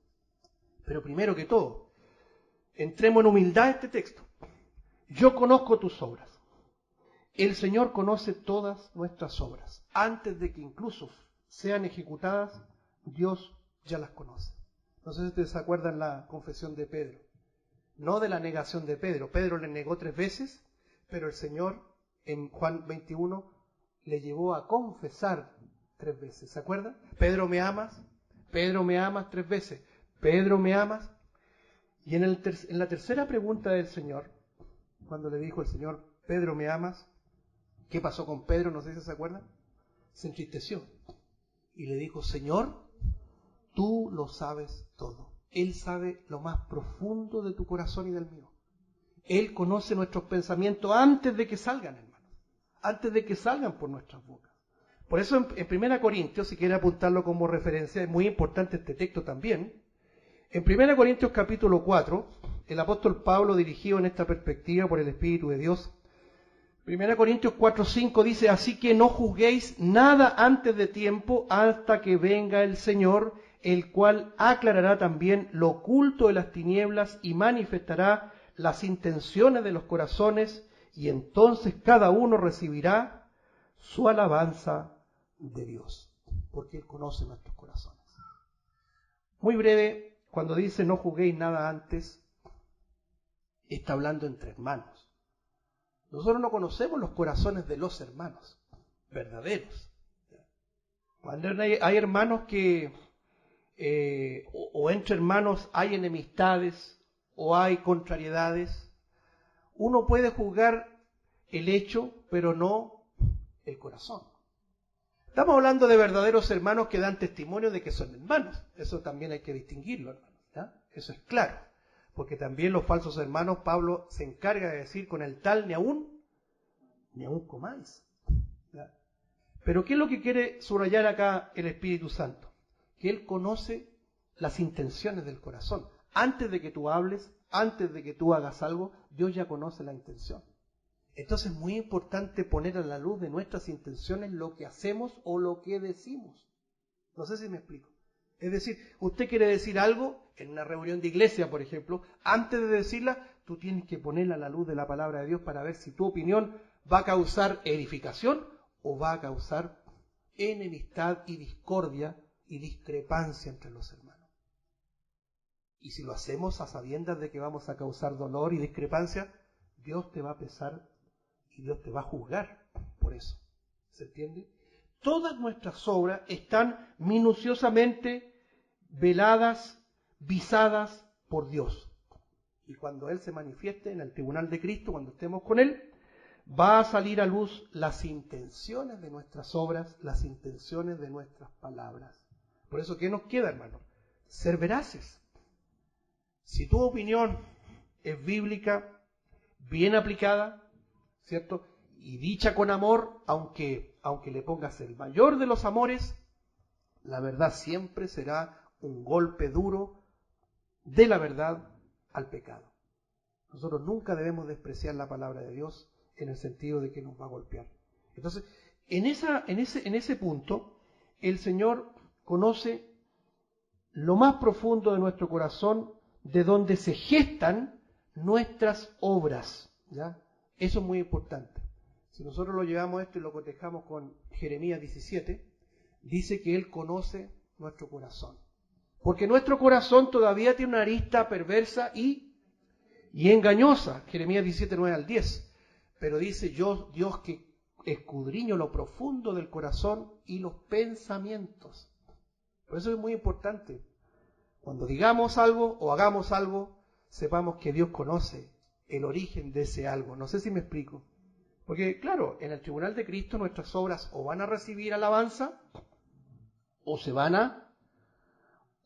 Pero primero que todo, entremos en humildad a este texto. Yo conozco tus obras. El Señor conoce todas nuestras obras. Antes de que incluso sean ejecutadas, Dios ya las conoce. No sé si ustedes se acuerdan la confesión de Pedro. No de la negación de Pedro. Pedro le negó 3 veces, pero el Señor en Juan 21 le llevó a confesar 3 veces. ¿Se acuerdan? Pedro, ¿me amas? Pedro, ¿me amas? 3 veces. Pedro, ¿me amas? Y en la tercera pregunta del Señor, cuando le dijo el Señor, Pedro, ¿me amas? ¿Qué pasó con Pedro? No sé si se acuerdan. Se entristeció y le dijo, Señor, tú lo sabes todo. Él sabe lo más profundo de tu corazón y del mío. Él conoce nuestros pensamientos antes de que salgan, hermanos. Antes de que salgan por nuestras bocas. Por eso en 1 Corintios, si quiere apuntarlo como referencia, es muy importante este texto también. En 1 Corintios capítulo 4, el apóstol Pablo, dirigido en esta perspectiva por el Espíritu de Dios, 1 Corintios 4:5 dice, así que no juzguéis nada antes de tiempo hasta que venga el Señor, el cual aclarará también lo oculto de las tinieblas y manifestará las intenciones de los corazones, y entonces cada uno recibirá su alabanza de Dios, porque Él conoce nuestros corazones. Muy breve, cuando dice no juzguéis nada antes, está hablando entre hermanos. Nosotros no conocemos los corazones de los hermanos verdaderos. Cuando hay hermanos que, o entre hermanos hay enemistades o hay contrariedades, uno puede juzgar el hecho, pero no el corazón. Estamos hablando de verdaderos hermanos que dan testimonio de que son hermanos. Eso también hay que distinguirlo, hermanos. ¿Ya? Eso es claro. Porque también los falsos hermanos, Pablo se encarga de decir, con el tal ni aún comáis. ¿Ya? Pero ¿qué es lo que quiere subrayar acá el Espíritu Santo? Que Él conoce las intenciones del corazón. Antes de que tú hables, antes de que tú hagas algo, Dios ya conoce la intención. Entonces es muy importante poner a la luz de nuestras intenciones lo que hacemos o lo que decimos. No sé si me explico. Es decir, usted quiere decir algo en una reunión de iglesia, por ejemplo, antes de decirla, tú tienes que ponerla a la luz de la palabra de Dios para ver si tu opinión va a causar edificación o va a causar enemistad y discordia y discrepancia entre los hermanos. Y si lo hacemos a sabiendas de que vamos a causar dolor y discrepancia, Dios te va a pesar y Dios te va a juzgar por eso. ¿Se entiende? Todas nuestras obras están minuciosamente veladas, visadas por Dios. Y cuando Él se manifieste en el tribunal de Cristo, cuando estemos con Él, va a salir a luz las intenciones de nuestras obras, las intenciones de nuestras palabras. Por eso, ¿qué nos queda, hermano? Ser veraces. Si tu opinión es bíblica, bien aplicada, ¿cierto? Y dicha con amor, aunque le pongas el mayor de los amores, la verdad siempre será un golpe duro de la verdad al pecado. Nosotros nunca debemos despreciar la palabra de Dios en el sentido de que nos va a golpear. Entonces, en ese punto, el Señor conoce lo más profundo de nuestro corazón, de donde se gestan nuestras obras, ¿ya? Eso es muy importante. Si nosotros lo llevamos esto y lo cotejamos con Jeremías 17, dice que Él conoce nuestro corazón. Porque nuestro corazón todavía tiene una arista perversa y engañosa. Jeremías 17, 9 al 10. Pero dice yo, Dios, que escudriño lo profundo del corazón y los pensamientos. Por eso es muy importante. Cuando digamos algo o hagamos algo, sepamos que Dios conoce el origen de ese algo. No sé si me explico. Porque, claro, en el tribunal de Cristo nuestras obras o van a recibir alabanza,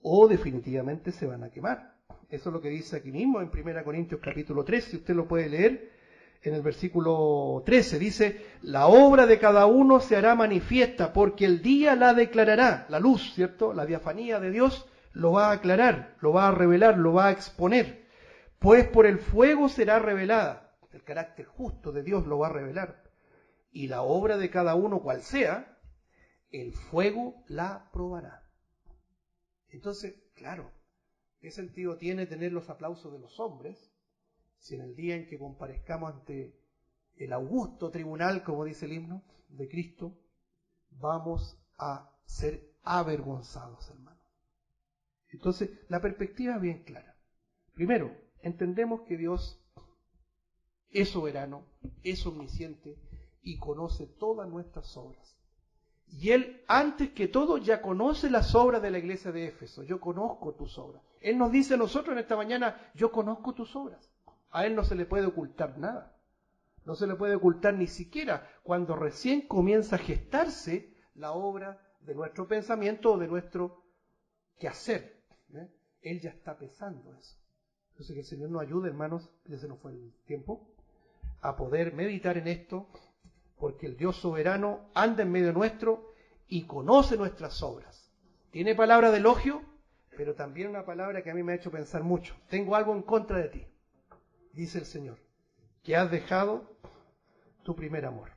o definitivamente se van a quemar. Eso es lo que dice aquí mismo en 1 Corintios capítulo 3, si usted lo puede leer, en el versículo 13, dice, la obra de cada uno se hará manifiesta, porque el día la declarará, la luz, ¿cierto? La diafanía de Dios lo va a aclarar, lo va a revelar, lo va a exponer, pues por el fuego será revelada, el carácter justo de Dios lo va a revelar, y la obra de cada uno, cual sea, el fuego la probará. Entonces, claro, ¿qué sentido tiene tener los aplausos de los hombres si en el día en que comparezcamos ante el augusto tribunal, como dice el himno, de Cristo, vamos a ser avergonzados, hermano? Entonces, la perspectiva es bien clara. Primero, entendemos que Dios es soberano, es omnisciente y conoce todas nuestras obras. Y Él, antes que todo, ya conoce las obras de la iglesia de Éfeso. Yo conozco tus obras. Él nos dice a nosotros en esta mañana, yo conozco tus obras. A Él no se le puede ocultar nada. No se le puede ocultar ni siquiera cuando recién comienza a gestarse la obra de nuestro pensamiento o de nuestro quehacer. Él ya está pesando eso. Entonces que el Señor nos ayude, hermanos, ya se nos fue el tiempo, a poder meditar en esto, porque el Dios soberano anda en medio nuestro y conoce nuestras obras. Tiene palabra de elogio, pero también una palabra que a mí me ha hecho pensar mucho. Tengo algo en contra de ti, dice el Señor, que has dejado tu primer amor.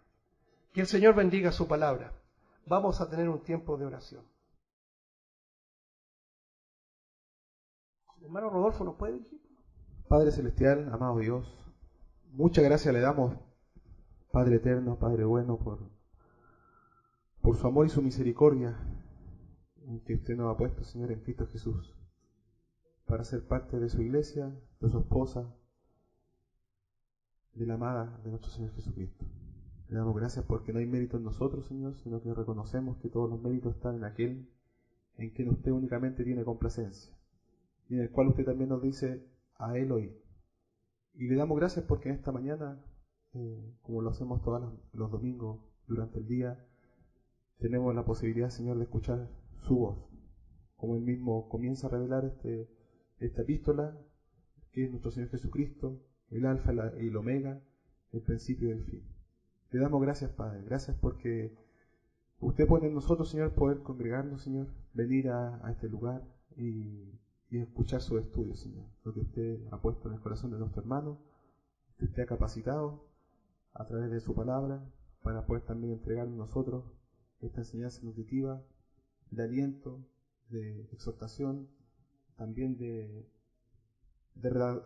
Que el Señor bendiga su palabra. Vamos a tener un tiempo de oración. Hermano Rodolfo, ¿nos puede dirigir? Padre Celestial, amado Dios, muchas gracias le damos, Padre eterno, Padre bueno, por su amor y su misericordia en que usted nos ha puesto, Señor, en Cristo Jesús, para ser parte de su iglesia, de su esposa, de la amada de nuestro Señor Jesucristo. Le damos gracias porque no hay mérito en nosotros, Señor, sino que reconocemos que todos los méritos están en aquel en quien usted únicamente tiene complacencia, y en el cual usted también nos dice, a Él oír. Y le damos gracias porque en esta mañana, como lo hacemos todos los domingos durante el día, tenemos la posibilidad, Señor, de escuchar su voz. Como Él mismo comienza a revelar esta epístola, que es nuestro Señor Jesucristo, el Alfa y el Omega, el principio y el fin. Le damos gracias, Padre. Gracias porque usted pone en nosotros, Señor, poder congregarnos, Señor, venir a este lugar y escuchar sus estudios, Señor. Lo que usted ha puesto en el corazón de nuestro hermano, que usted ha capacitado a través de su palabra para poder también entregarnos nosotros esta enseñanza nutritiva de aliento, de exhortación, también de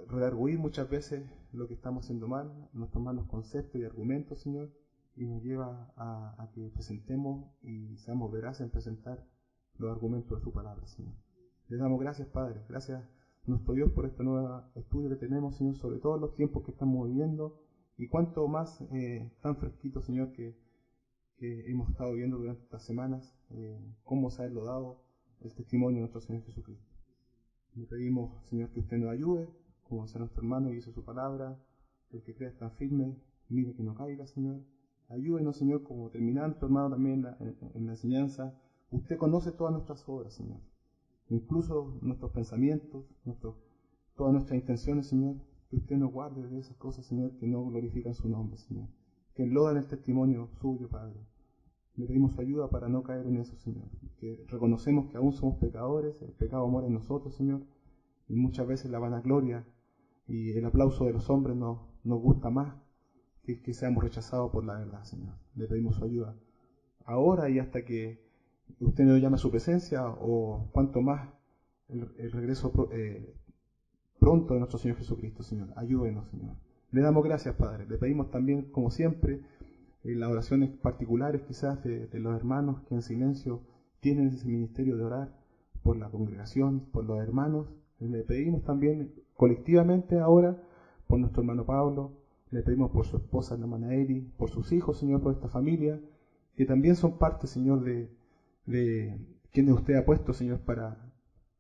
redarguir muchas veces lo que estamos haciendo mal, nuestros malos conceptos y argumentos, Señor, y nos lleva a que presentemos y seamos veraces en presentar los argumentos de su palabra, Señor. Le damos gracias, Padre, gracias nuestro Dios por este nuevo estudio que tenemos, Señor, sobre todos los tiempos que estamos viviendo y cuanto más tan fresquito, Señor, que hemos estado viendo durante estas semanas, cómo se ha dado el testimonio de nuestro Señor Jesucristo. Le pedimos, Señor, que usted nos ayude, como sea nuestro hermano y hizo su palabra, el que crea está firme, mire que no caiga, Señor. Ayúdenos, Señor, como terminando, hermano, también en la enseñanza. Usted conoce todas nuestras obras, Señor, incluso nuestros pensamientos, todas nuestras intenciones, Señor. Que usted nos guarde de esas cosas, Señor, que no glorifican su nombre, Señor, que enlodan el testimonio suyo, Padre. Le pedimos su ayuda para no caer en eso, Señor, que reconocemos que aún somos pecadores, el pecado mora en nosotros, Señor, y muchas veces la vanagloria y el aplauso de los hombres nos gusta más que seamos rechazados por la verdad, Señor. Le pedimos su ayuda ahora y hasta que usted nos llame a su presencia, o cuanto más el regreso pronto de nuestro Señor Jesucristo, Señor. Ayúdenos, Señor. Le damos gracias, Padre. Le pedimos también, como siempre, las oraciones particulares quizás de los hermanos que en silencio tienen ese ministerio de orar por la congregación, por los hermanos. Le pedimos también colectivamente ahora por nuestro hermano Pablo, le pedimos por su esposa, la hermana Eli, por sus hijos, Señor, por esta familia, que también son parte, Señor, de quienes usted ha puesto, Señor, para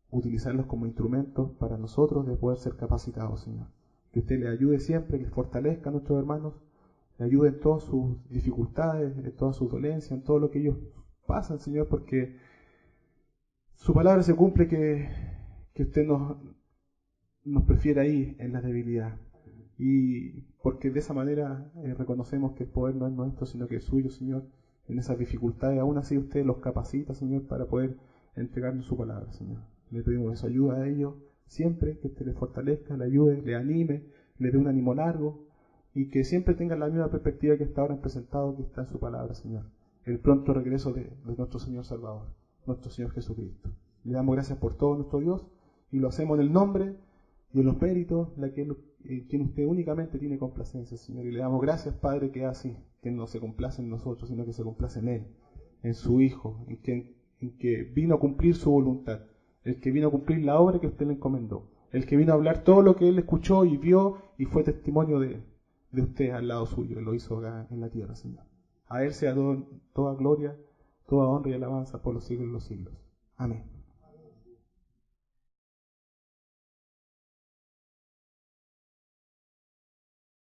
utilizarlos como instrumentos para nosotros de poder ser capacitados, Señor. Que usted le ayude siempre, que fortalezca a nuestros hermanos, le ayude en todas sus dificultades, en todas sus dolencias, en todo lo que ellos pasan, Señor, porque su palabra se cumple que usted nos prefiere ahí en la debilidad. Y porque de esa manera reconocemos que el poder no es nuestro, sino que es suyo, Señor. En esas dificultades, aún así usted los capacita, Señor, para poder entregarnos su palabra, Señor. Le pedimos esa ayuda a ellos siempre, que usted les fortalezca, le ayude, le anime, le dé un ánimo largo, y que siempre tengan la misma perspectiva que hasta ahora han presentado, que está en su palabra, Señor. El pronto regreso de nuestro Señor Salvador, nuestro Señor Jesucristo. Le damos gracias por todo, nuestro Dios, y lo hacemos en el nombre y en los méritos de quien usted únicamente tiene complacencia, Señor. Y le damos gracias, Padre, que así, que no se complace en nosotros, sino que se complace en Él, en su Hijo, en que vino a cumplir su voluntad, el que vino a cumplir la obra que usted le encomendó, el que vino a hablar todo lo que Él escuchó y vio y fue testimonio de usted al lado suyo, que lo hizo acá en la tierra, Señor. A Él sea toda gloria, toda honra y alabanza por los siglos de los siglos. Amén.